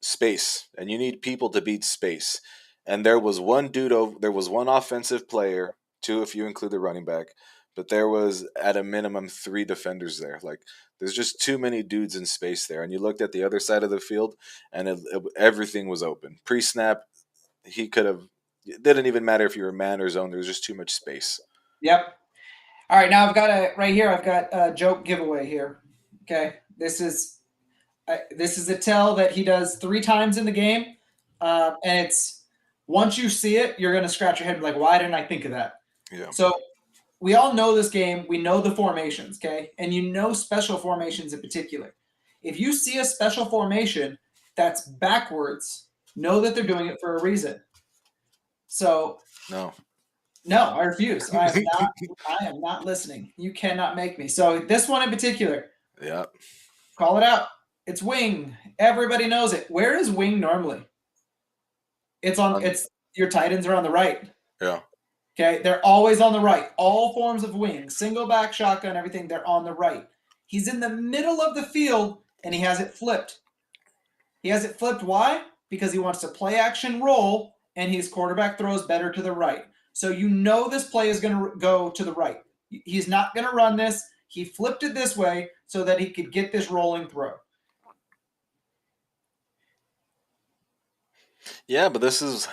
space, and you need people to beat space. And there was one dude over, there was one offensive player, two if you include the running back, but there was at a minimum three defenders there. Like there's just too many dudes in space there. And you looked at the other side of the field, and everything was open. Pre-snap, he could have. It didn't even matter if you were man or zone. There was just too much space.
yep. All right, now I've got a right here. I've got a joke giveaway here. Okay, this is a tell that he does 3 times in the game, and it's once you see it, you're gonna scratch your head and be like, why didn't I think of that?
Yeah.
So we all know this game. We know the formations, okay, and you know special formations in particular. If you see a special formation that's backwards, know that they're doing it for a reason. So
No.
no, I refuse. I am not. I am not listening. You cannot make me. So this one in particular,
Yeah.
call it out. It's wing. Everybody knows it. Where is wing normally? It's on.
Um,
It's your Titans are on the right.
yeah.
Okay, they're always on the right. All forms of wing, single back, shotgun, everything. They're on the right. He's in the middle of the field and he has it flipped. He has it flipped. Why? Because he wants to play action roll and his quarterback throws better to the right. So you know this play is going to go to the right. He's not going to run this. He flipped it this way so that he could get this rolling throw.
Yeah, but this is,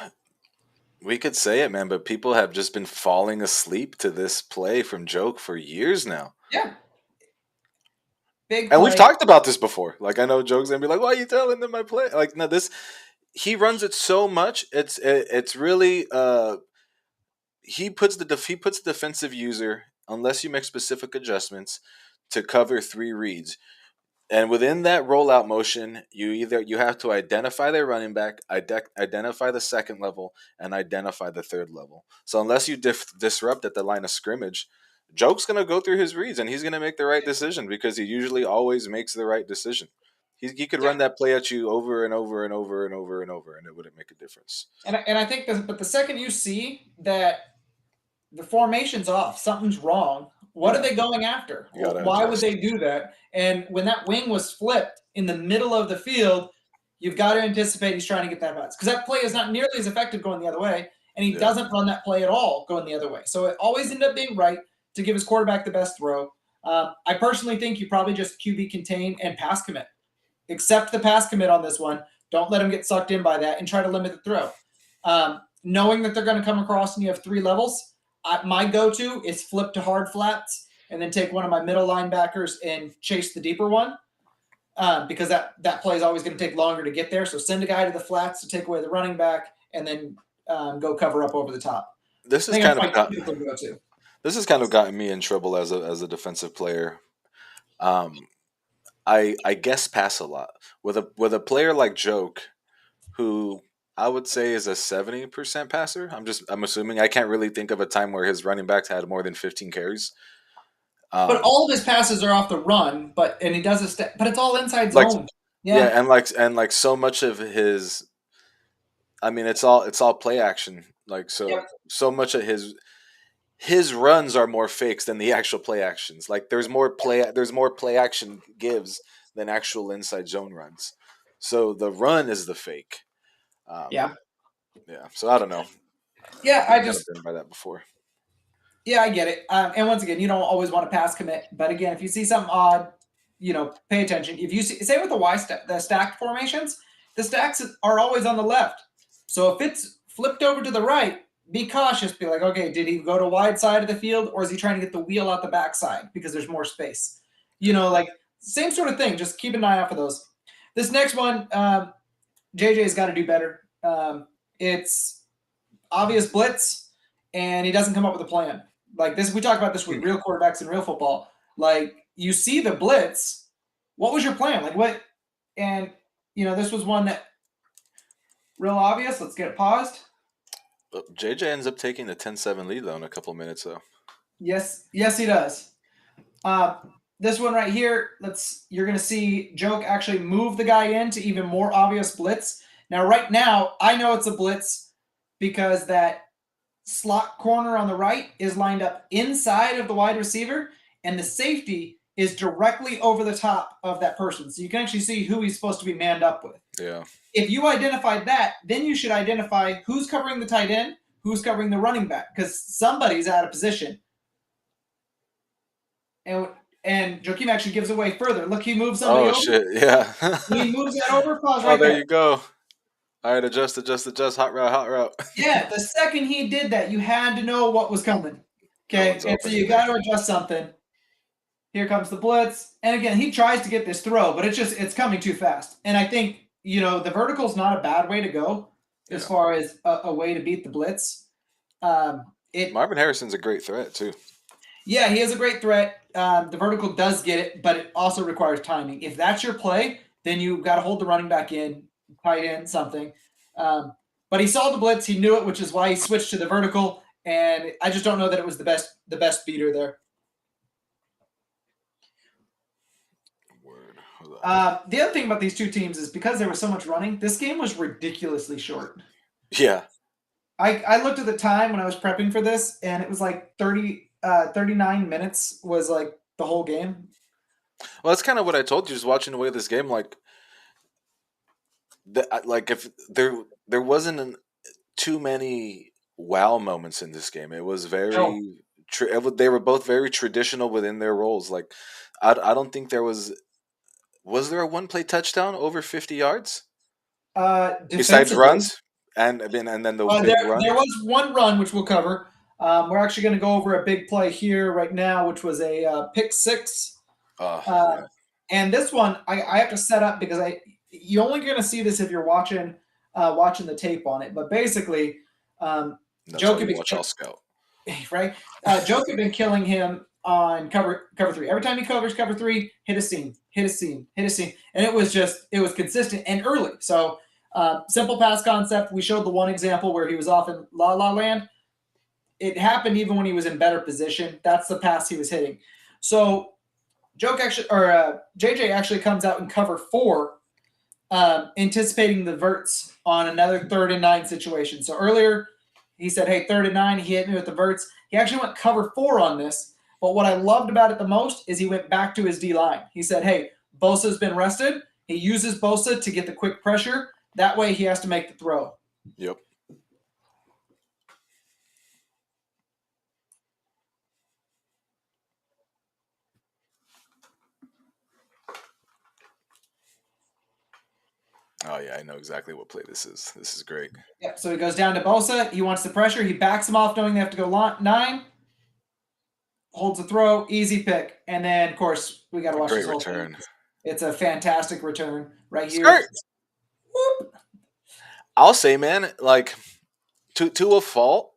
we could say it, man, but people have just been falling asleep to this play from Joke for years now.
Yeah. Big
And we've
play.
talked about this before. Like I know Joke's gonna be like, "Why are you telling them I play?" Like no, this he runs it so much. It's really he puts the defensive user, unless you make specific adjustments, to cover three reads. And within that rollout motion, you have to identify their running back, identify the second level, and identify the third level. So unless you disrupt at the line of scrimmage, Joke's going to go through his reads and he's going to make the right decision because he usually always makes the right decision. He could
Yeah.
run that play at you over and over and over and over and over, and it wouldn't make a difference.
And I think, but the second you see that the formation's off, something's wrong. What are
Yeah,
they going after?
you got to
Why would
adjust.
they do that? And when that wing was flipped in the middle of the field, you've got to anticipate he's trying to get that bounce because that play is not nearly as effective going the other way, and he
Yeah,
doesn't run that play at all going the other way. So it always ended up being right to give his quarterback the best throw. I personally think you probably just QB contain and pass commit. Accept the pass commit on this one. Don't let him get sucked in by that and try to limit the throw. Knowing that they're going to come across and you have 3 levels, my go-to is flip to hard flats and then take one of my middle linebackers and chase the deeper one because that play is always going to take longer to get there. So send a guy to the flats to take away the running back and then go cover up over the top.
this
I
has
think that's
kind of
my
got
typical go-to.
this has kind of gotten me in trouble as a defensive player. Um, I guess pass a lot with a player like Joke, who I would say is a 70% passer. I'm assuming. I can't really think of a time where his running backs had more than 15 carries.
But all of his passes are off the run, and he does but it's all inside
Like
zone.
yeah,
Yeah.
and so much of his, I mean, it's all play action. Like
Yep.
so much of his runs are more fakes than the actual play actions. Like there's more play action gives than actual inside zone runs. So the run is the fake. Um,
Yeah.
yeah. So I don't know.
Yeah.
Been kind of burned by that before.
Yeah, I get it. And once again, you don't always want to pass commit, but again, if you see something odd, pay attention. If you see, say with the stacked formations, the stacks are always on the left. So if it's flipped over to the right, be cautious. Be like, okay, did he go to wide side of the field, or is he trying to get the wheel out the backside because there's more space? Like same sort of thing. Just keep an eye out for those. This next one, JJ's got to do better. It's obvious blitz, and he doesn't come up with a plan. Like this, we talk about this with real quarterbacks in real football. Like you see the blitz, what was your plan? Like what? And this was one that real obvious. Let's get it paused.
JJ ends up taking the 10-7 lead though in a couple of minutes though.
Yes, he does. This one right here, you're going to see Joak actually move the guy into even more obvious blitz. Now, right now, I know it's a blitz because that slot corner on the right is lined up inside of the wide receiver, and the safety is directly over the top of that person. So you can actually see who he's supposed to be manned up with.
Yeah.
If you identified that, then you should identify who's covering the tight end, who's covering the running back, because somebody's out of position. And Joakim actually gives away further. Look, he moves somebody over.
Oh shit! Yeah.
He moves that over. Pause
Oh,
right
there
there.
you go. All right, adjust. Hot route.
Yeah, the second he did that, you had to know what was coming. Okay, and so you got to adjust something. Here comes the blitz, and again, he tries to get this throw, but it's coming too fast. And I think the vertical is not a bad way to go as far as a way to beat the blitz.
Marvin Harrison's a great threat too.
Yeah, he is a great threat. The vertical does get it, but it also requires timing. If that's your play, then you've got to hold the running back in, tight end, something. But he saw the blitz, he knew it, which is why he switched to the vertical. And I just don't know that it was the best beater there. The other thing about these two teams is because there was so much running, this game was ridiculously short.
Yeah.
I looked at the time when I was prepping for this, and it was like 39 minutes was like the whole game.
Well, that's kind of what I told you. Just watching away this game, like if there wasn't too many wow moments in this game. It was very. They were both very traditional within their roles. Like, I don't think there was. Was there a one-play touchdown over 50 yards? Besides runs, and then the big run.
There was one run which we'll cover. We're actually going to go over a big play here right now, which was a pick six.
Yeah.
And this one I have to set up because you're only going to see this if you're watching the tape on it. But basically, Joak
watch scout.
Right, Joak had been killing him on cover three. Every time he covers cover three, hit a seam, and it was consistent and early. So simple pass concept. We showed the one example where he was off in La La Land. It happened even when he was in better position. That's the pass he was hitting. So JJ actually comes out in cover four, anticipating the verts on another 3rd and 9 situation. So earlier he said, hey, 3rd and 9, he hit me with the verts. He actually went cover 4 on this. But what I loved about it the most is he went back to his D-line. He said, hey, Bosa's been rested. He uses Bosa to get the quick pressure. That way he has to make the throw.
Yep. Oh, yeah, I know exactly what play this is. This is great.
Yep, so he goes down to Bosa. He wants the pressure. He backs him off knowing they have to go 9. Holds the throw. Easy pick. And then, of course, we got to watch this whole
return.
Thing. It's a fantastic return right here.
Whoop. I'll say, man, like, to a fault,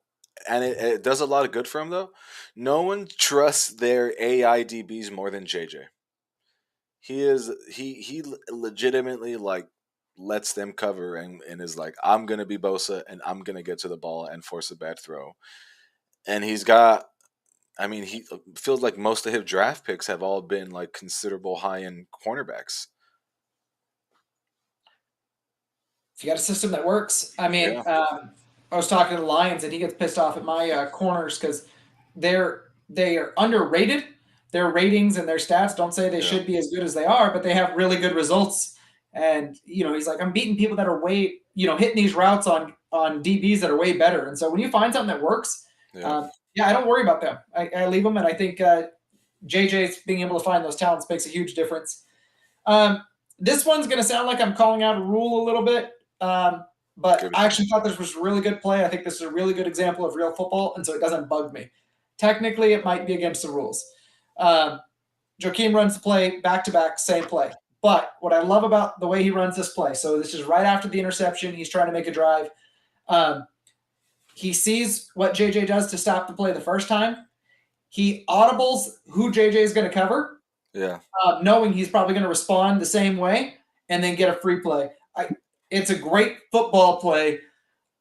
and it does a lot of good for him, though, no one trusts their AI DBs more than JJ. He legitimately, like, lets them cover and is like, I'm gonna be Bosa and I'm gonna get to the ball and force a bad throw. And he's got, I mean, he feels like most of his draft picks have all been like considerable high end cornerbacks.
If you got a system that works, I mean,
Yeah,
I was talking to the Lions, and he gets pissed off at my corners because they are underrated. Their ratings and their stats don't say they
yeah,
should be as good as they are, but they have really good results. And he's like, I'm beating people that are way hitting these routes on DBs that are way better. And so when you find something that works,
yeah.
yeah, I don't worry about them. I leave them, and I think JJ's being able to find those talents makes a huge difference. Um, this one's going to sound like I'm calling out a rule a little bit, but
Give it
I
to me.
actually thought this was a really good play. I think this is a really good example of real football, and so it doesn't bug me. Technically, it might be against the rules. Um, Joakim runs the play back to back, same play. But what I love about the way he runs this play, so this is right after the interception. He's trying to make a drive. Um, he sees what JJ does to stop the play the first time. He audibles who JJ is going to cover,
Yeah.
knowing he's probably going to respond the same way, and then get a free play. It's a great football play.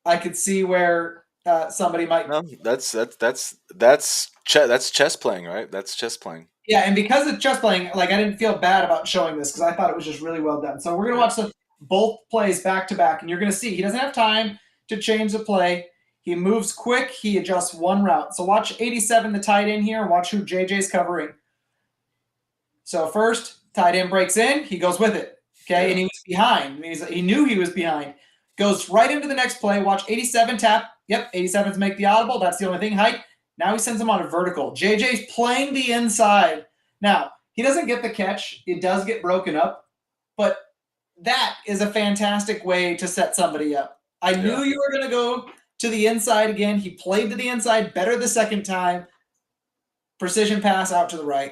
I could see where somebody might.
No, that's chess playing, right? That's chess playing.
Yeah, and because it's just playing, like I didn't feel bad about showing this because I thought it was just really well done. So we're gonna
Yeah.
watch both plays back to back, and you're gonna see he doesn't have time to change the play. He moves quick. He adjusts one route. So watch 87, the tight end here. Watch who JJ's covering. So first, tight end breaks in. He goes with it. Okay,
Yeah.
and he was behind. He knew he was behind. Goes right into the next play. Watch 87 tap. Yep, 87's make the audible. That's the only thing. Height. Now he sends him on a vertical. JJ's playing the inside. Now, he doesn't get the catch. It does get broken up. But that is a fantastic way to set somebody up. I
Yeah.
knew you were going to go to the inside again. He played to the inside better the second time. Precision pass out to the right.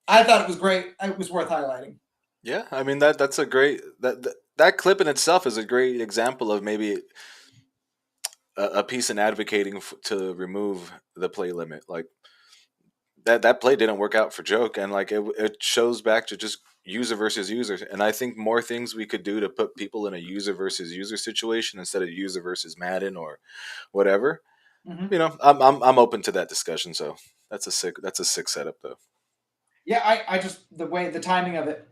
I thought it was great. It was worth highlighting.
Yeah. I mean that's a great that clip in itself is a great example of maybe a piece in advocating to remove the play limit. Like that play didn't work out for Joke, and like it shows back to just user versus user. And I think more things we could do to put people in a user versus user situation instead of user versus Madden or whatever.
Mm-hmm.
I'm open to that discussion. So that's a sick setup though.
Yeah, I just the timing of it.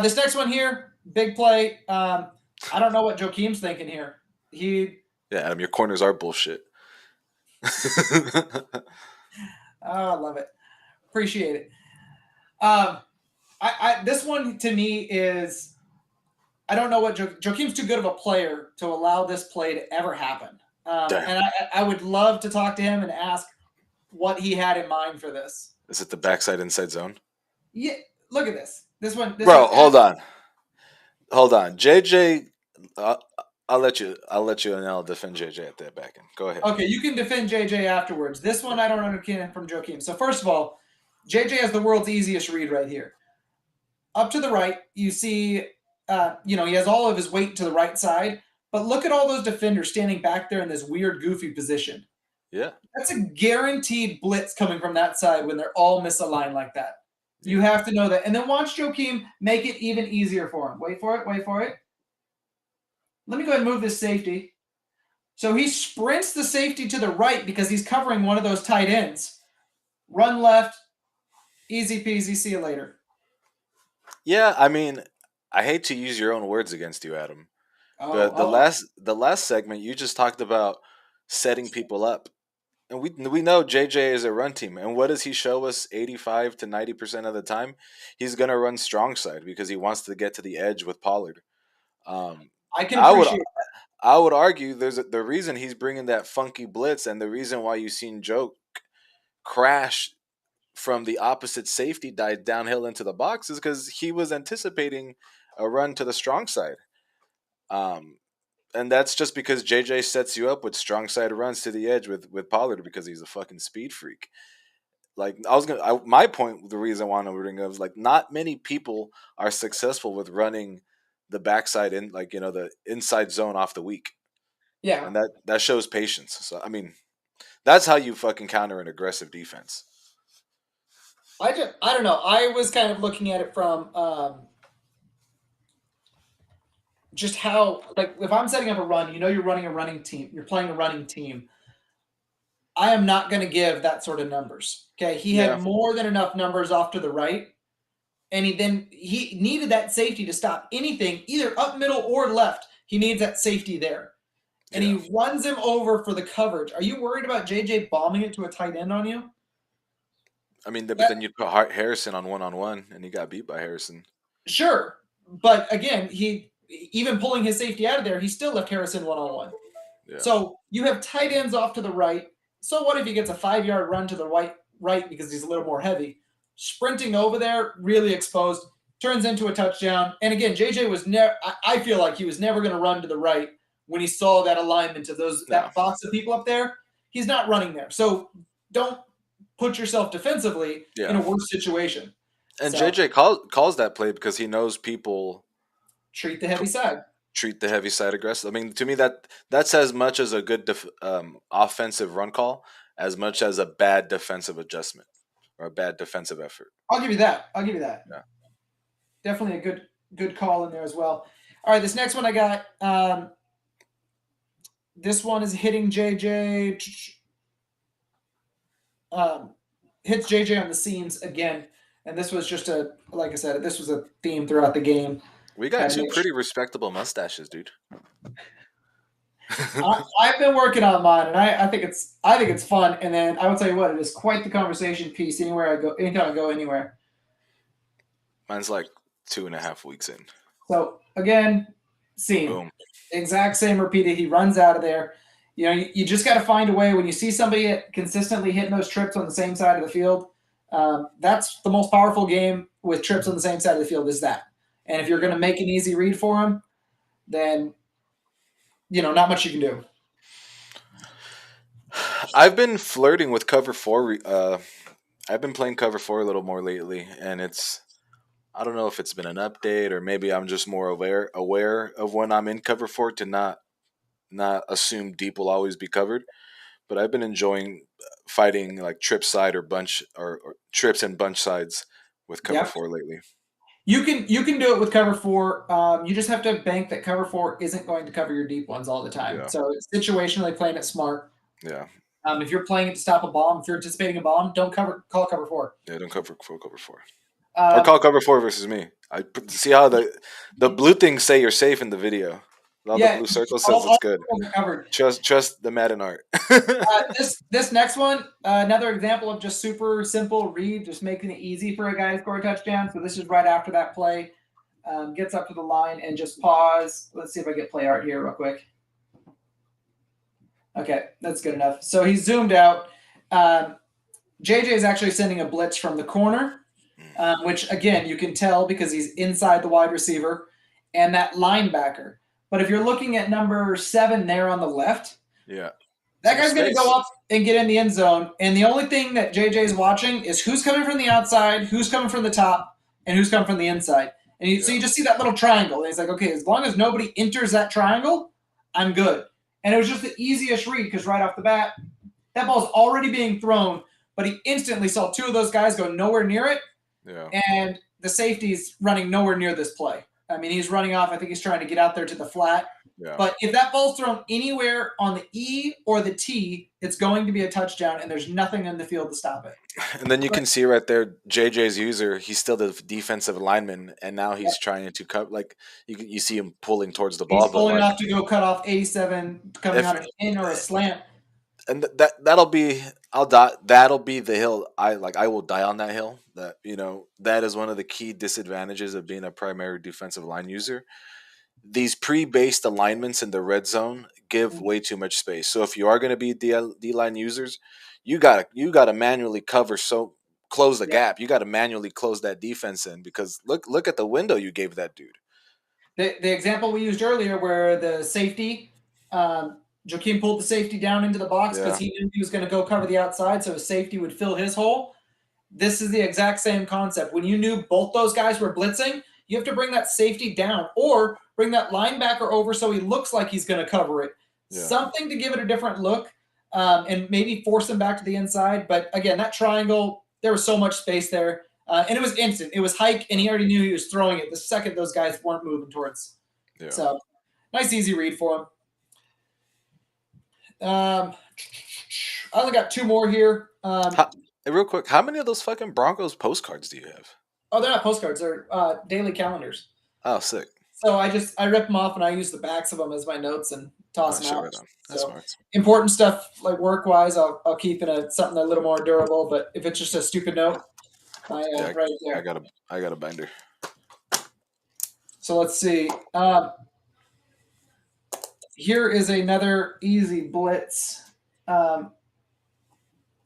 This next one here, big play. I don't know what Joakim's thinking here. He,
Yeah, Adam, your corners are bullshit.
I love it. Appreciate it. Um, this one to me is I don't know what Joakim's too good of a player to allow this play to ever happen.
Damn.
And I would love to talk to him and ask what he had in mind for this.
Is it the backside inside zone?
Yeah, look at this. This
Bro,
one's
hold on. Hold on. JJ uh, I'll let you and I'll defend JJ at that back end. Go ahead.
okay. You can defend JJ afterwards. This one I don't understand from Joakim. So first of all, JJ has the world's easiest read right here. Up to the right, you see, he has all of his weight to the right side. But look at all those defenders standing back there in this weird, goofy position.
Yeah.
That's a guaranteed blitz coming from that side when they're all misaligned like that. You have to know that. And then watch Joakim make it even easier for him. Wait for it. Wait for it. Let me go ahead and move this safety. So he sprints the safety to the right because he's covering one of those tight ends. Run left. Easy peasy. See you later.
Yeah, I mean, I hate to use your own words against you, Adam. But
Oh.
the last segment you just talked about setting people up. And we know JJ is a run team. And what does he show us 85 to 90% of the time? He's going to run strong side because he wants to get to the edge with Pollard. Um,
I can
I would
appreciate
I would argue the reason he's bringing that funky blitz and the reason why you've seen Joe crash from the opposite safety dive downhill into the box is because he was anticipating a run to the strong side. Um, and that's just because JJ sets you up with strong side runs to the edge with Pollard because he's a fucking speed freak. Like my point, the reason why I'm bringing up is like not many people are successful with running the backside in the inside zone off the weak,
Yeah.
and that shows patience. So I mean, that's how you fucking counter an aggressive defense.
I don't know. I was kind of looking at it from just how, like, if I'm setting up a run, you're running a running team, you're playing a running team. I am not going to give that sort of numbers. Okay, he
Yeah,
had more than enough numbers off to the right, and he needed that safety to stop anything, either up middle or left. He needs that safety there, and
yeah.
he runs him over for the coverage. Are you worried about JJ bombing it to a tight end on you?
I mean, but
That,
then you put Harrison on one, and he got beat by Harrison.
sure, but again, he even pulling his safety out of there, he still left Harrison one on one.
Yeah,
So you have tight ends off to the right. So what if he gets a 5 yard run to the right because he's a little more heavy? Sprinting over there, really exposed, turns into a touchdown. And again, JJ was never. I feel like he was never going to run to the right when he saw that alignment of
no,
that box of people up there. He's not running there. So don't put yourself defensively in
yeah.
a worse situation.
And
So
JJ calls that play because he knows people
treat the heavy side.
treat the heavy side aggressive. I mean, to me that's as much as a good offensive run call as much as a bad defensive adjustment or a bad defensive effort.
I'll give you that. I'll give you that.
Yeah.
Definitely a good call in there as well. All right, this next one I got. This one is hitting JJ. Hits JJ on the seams again, and this was just like I said, this was a theme throughout the game.
We got
Had to
two
make
pretty respectable mustaches, dude.
I've been working on mine, and I think it's fun. And then I will tell you what, it is quite the conversation piece anywhere I go, anytime I go anywhere.
Mine's like 2.5 weeks in.
So again, seam,
Boom.
exact same repeated. He runs out of there. You just got to find a way when you see somebody consistently hitting those trips on the same side of the field. That's the most powerful game with trips on the same side of the field is that. And if you're going to make an easy read for him, then not much you can do.
I've been flirting with cover four. I've been playing cover four a little more lately, and I don't know if it's been an update or maybe I'm just more aware of when I'm in cover four to not assume deep will always be covered. But I've been enjoying fighting like trip side or bunch or trips and bunch sides with cover
Yep.
four lately.
You can do it with cover four. You just have to bank that cover four isn't going to cover your deep ones all the time.
Yeah,
So it's situationally playing it smart.
yeah,
If you're playing it to stop a bomb, if you're anticipating a bomb, don't call cover four.
yeah. Don't cover four or
Um,
call cover four versus me. See how the blue things say you're safe in the video. All the
yeah,
blue circle says
all
it's good.
covered.
Trust the Madden art.
This next one, another example of just super simple read, just making it easy for a guy to score a touchdown. So this is right after that play. Gets up to the line and just pause. Let's see if I get play art here real quick. Okay, that's good enough. So he's zoomed out. JJ is actually sending a blitz from the corner, which again you can tell because he's inside the wide receiver and that linebacker. But if you're looking at number 7 there on the left,
Yeah.
that guy's going to go up and get in the end zone. And the only thing that JJ is watching is who's coming from the outside, who's coming from the top, and who's coming from the inside. And so you just see that little triangle. And he's like, okay, as long as nobody enters that triangle, I'm good. And it was just the easiest read because right off the bat, that ball's already being thrown, but he instantly saw 2 of those guys go nowhere near it.
Yeah.
And the safety's running nowhere near this play. I mean, he's running off. I think he's trying to get out there to the flat.
Yeah.
But if that ball's thrown anywhere on the E or the T, it's going to be a touchdown, and there's nothing in the field to stop it.
And then you can see right there, JJ's user. He's still the defensive lineman, and now he's trying to cut. Like you see him pulling towards the ball.
He's pulling
but
off to go cut off 87, coming on an in or a slant.
And that'll be that'll be the hill. I will die on that hill. That is one of the key disadvantages of being a primary defensive line user. These pre-based alignments in the red zone give way too much space. So if you are going to be D-line users, you gotta manually close the gap. You gotta manually close that defense in because look at the window you gave that dude.
The example we used earlier where the safety, Joakim pulled the safety down into the box because he knew he was going to go cover the outside, so his safety would fill his hole. This is the exact same concept. When you knew both those guys were blitzing, you have to bring that safety down or bring that linebacker over so he looks like he's going to cover it. Yeah. Something to give it a different look and maybe force him back to the inside. But again, that triangle, there was so much space there. And it was instant. It was hike, and he already knew he was throwing it the second those guys weren't moving towards
Yeah.
So nice, easy read for him. I only got 2 more here.
Hey, real quick, how many of those fucking Broncos postcards do you have?
Oh, they're not postcards; they're daily calendars.
Oh, sick.
So I rip them off and I use the backs of them as my notes and toss
Oh,
them
shit,
out.
right on. That's
So
smart.
important stuff like work wise, I'll keep in something a little more durable. But if it's just a stupid note,
Yeah,
right
I
there.
got a binder.
So let's see. Here is another easy blitz. Um,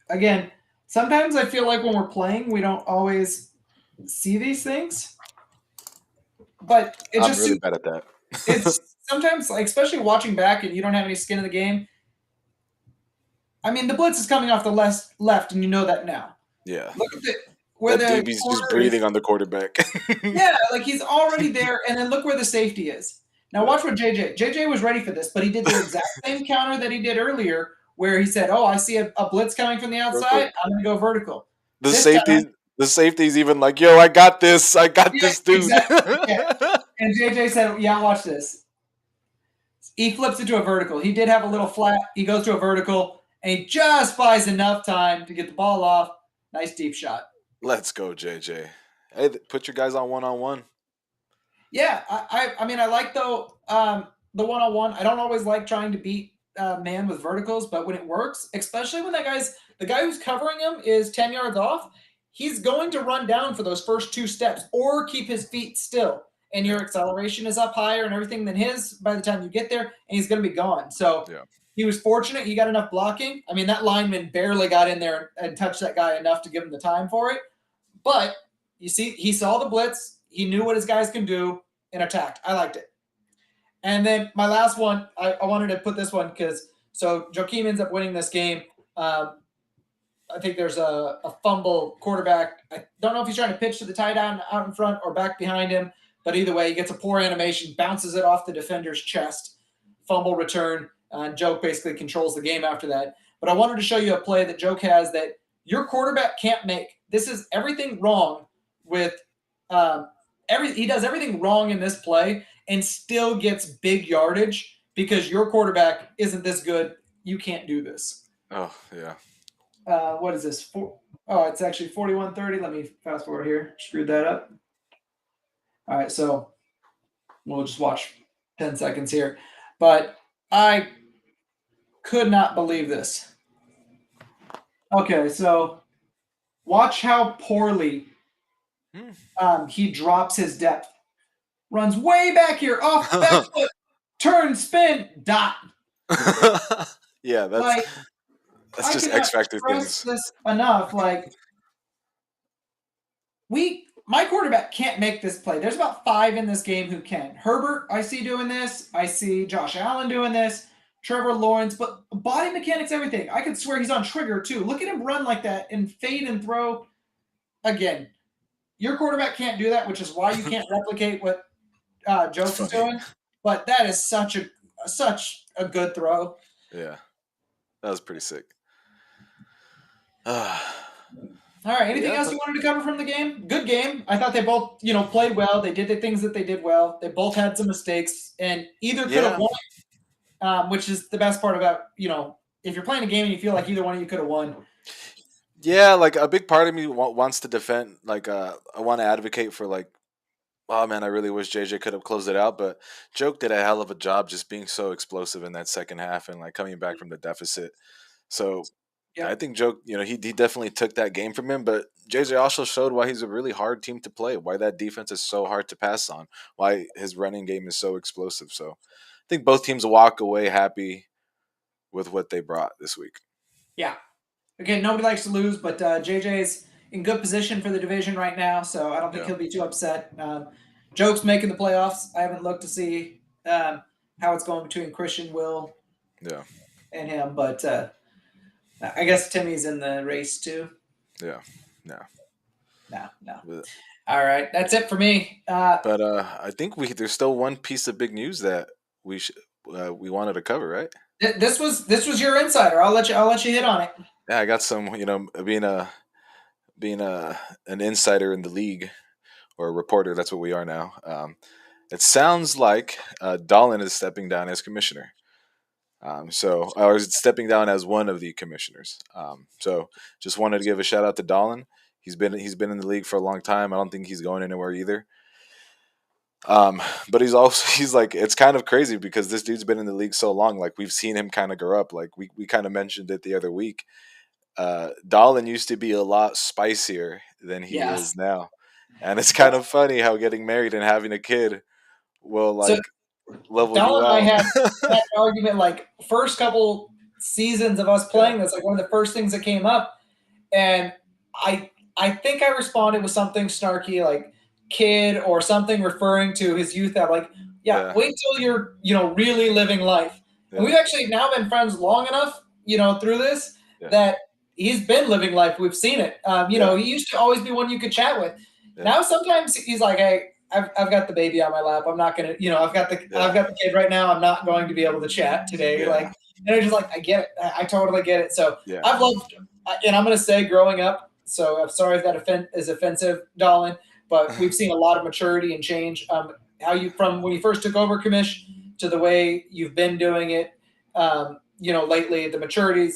again, sometimes I feel like when we're playing, we don't always see these things, but it
I'm
just
really bad at that.
it's sometimes like, especially watching back and you don't have any skin in the game. I mean, the blitz is coming off the left, and you know that now.
Yeah.
Look at where
That
the
DB's just
corner is.
breathing on the quarterback.
Yeah, like he's already there, and then look where the safety is. Now watch what JJ was ready for this, but he did the exact same counter that he did earlier, where he said, "Oh, I see a blitz coming from the
Real quick.
outside. I'm going to go vertical."
The
This time,
safety's even like, yo, I got this. I got
yeah,
this dude.
exactly. Yeah. And JJ said, "Yeah, watch this." He flips it to a vertical. He did have a little flat. He goes to a vertical, and he just buys enough time to get the ball off. Nice deep shot.
Let's go, JJ. Hey, put your guys on one.
Yeah, I mean, I like though the one-on-one. I don't always like trying to beat man with verticals, but when it works, especially when the guy who's covering him is 10 yards off, he's going to run down for those first 2 steps or keep his feet still. And your
Yeah.
acceleration is up higher and everything than his by the time you get there, and he's going to be gone. So
Yeah.
he was fortunate he got enough blocking. I mean, that lineman barely got in there and touched that guy enough to give him the time for it. But you see, he saw the blitz. He knew what his guys can do and attacked. I liked it. And then my last one, I wanted to put this one because so Joakim ends up winning this game. I think there's a fumble quarterback. I don't know if he's trying to pitch to the tight end out in front or back behind him, but either way, he gets a poor animation, bounces it off the defender's chest, fumble return. Joak basically controls the game after that. But I wanted to show you a play that Joak has that your quarterback can't make. This is everything wrong with he does everything wrong in this play and still gets big yardage because your quarterback isn't this good. You can't do this.
Oh, yeah.
What is this? It's actually 41:30. Let me fast forward here. Screwed that up. All right, so we'll just watch 10 seconds here. But I could not believe this. Okay, so watch how poorly he drops his depth. Runs way back here, off back foot, turn, spin, dot.
Yeah, that's
Like, I
just
cannot
X Factor
stress
things.
this enough. Like, my quarterback can't make this play. There's about 5 in this game who can. Herbert, I see doing this. I see Josh Allen doing this. Trevor Lawrence, but body mechanics, everything. I could swear he's on trigger too. Look at him run like that and fade and throw. Again, your quarterback can't do that, which is why you can't replicate what Joak is doing. But that is such a good throw.
Yeah, that was pretty sick.
All right. Anything else you wanted to cover from the game? Good game. I thought they both, played well. They did the things that they did well. They both had some mistakes, and either could have won, which is the best part about, if you're playing a game and you feel like either one of you could have won.
Yeah, like a big part of me wants to defend. Like, I want to advocate for like, oh man, I really wish JJ could have closed it out. But Joak did a hell of a job just being so explosive in that second half and like coming back from the deficit. So I think Joak, he definitely took that game from him. But JJ also showed why he's a really hard team to play, why that defense is so hard to pass on, why his running game is so explosive. So I think both teams walk away happy with what they brought this week.
Yeah. Again, nobody likes to lose, but JJ's in good position for the division right now, so I don't think he'll be too upset. Joak's making the playoffs. I haven't looked to see how it's going between Christian, Will, and him, but I guess Timmy's in the race too.
Yeah. No.
All right, that's it for me.
But I think there's still one piece of big news that we wanted to cover, right?
This was your insider. I'll let you hit on it.
Yeah, I got some. Being an insider in the league or a reporter. That's what we are now. It sounds like Dolan is stepping down as commissioner. Or is stepping down as one of the commissioners. So just wanted to give a shout out to Dolan. He's been in the league for a long time. I don't think he's going anywhere either. But he's like, it's kind of crazy because this dude's been in the league so long. Like we've seen him kind of grow up. Like we kind of mentioned it the other week. Dolan used to be a lot spicier than he
Yes.
is now, and it's kind of funny how getting married and having a kid will
So
like level you
Dallin and I
out.
had an argument like first couple seasons of us
Yeah,
playing. That's like one of the first things that came up, and I think I responded with something snarky like kid or something referring to his youth. That like, yeah,
yeah,
wait till you're really living life. And
yeah,
we've actually now been friends long enough, through this
yeah,
that he's been living life. We've seen it.
yeah,
He used to always be one you could chat with.
yeah,
Now sometimes he's like, hey, I've got the baby on my lap. I'm not gonna, I've
yeah,
got the kid right now. I'm not going to be able to chat today.
yeah,
Like, and I just like, I get it. I totally get it. So
yeah,
I've loved, and I'm gonna say, growing up. So I'm sorry if that is offensive, Dolan, but we've seen a lot of maturity and change. How you from when you first took over commish to the way you've been doing it. Lately the maturities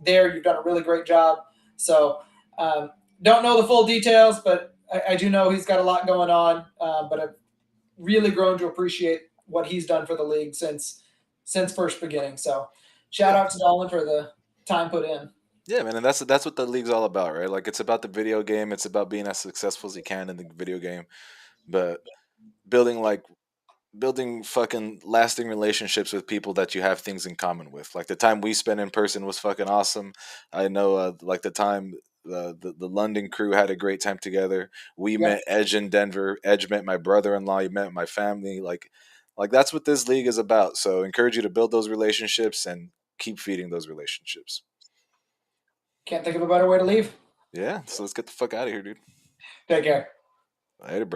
there. You've done a really great job. So don't know the full details, but I do know he's got a lot going on. But I've really grown to appreciate what he's done for the league since first beginning. So shout
yeah.
out to Dolan for the time put in.
Yeah, man, and that's what the league's all about, right? Like it's about the video game. It's about being as successful as you can in the video game, but building like building fucking lasting relationships with people that you have things in common with. Like the time we spent in person was fucking awesome. I know, like the time the London crew had a great time together. We
Yep.
met Edge in Denver. Edge met my brother-in-law. He met my family. Like that's what this league is about. So encourage you to build those relationships and keep feeding those relationships.
Can't think of a better way to leave.
Yeah, so let's get the fuck out of here, dude.
Take care.
Later, bro.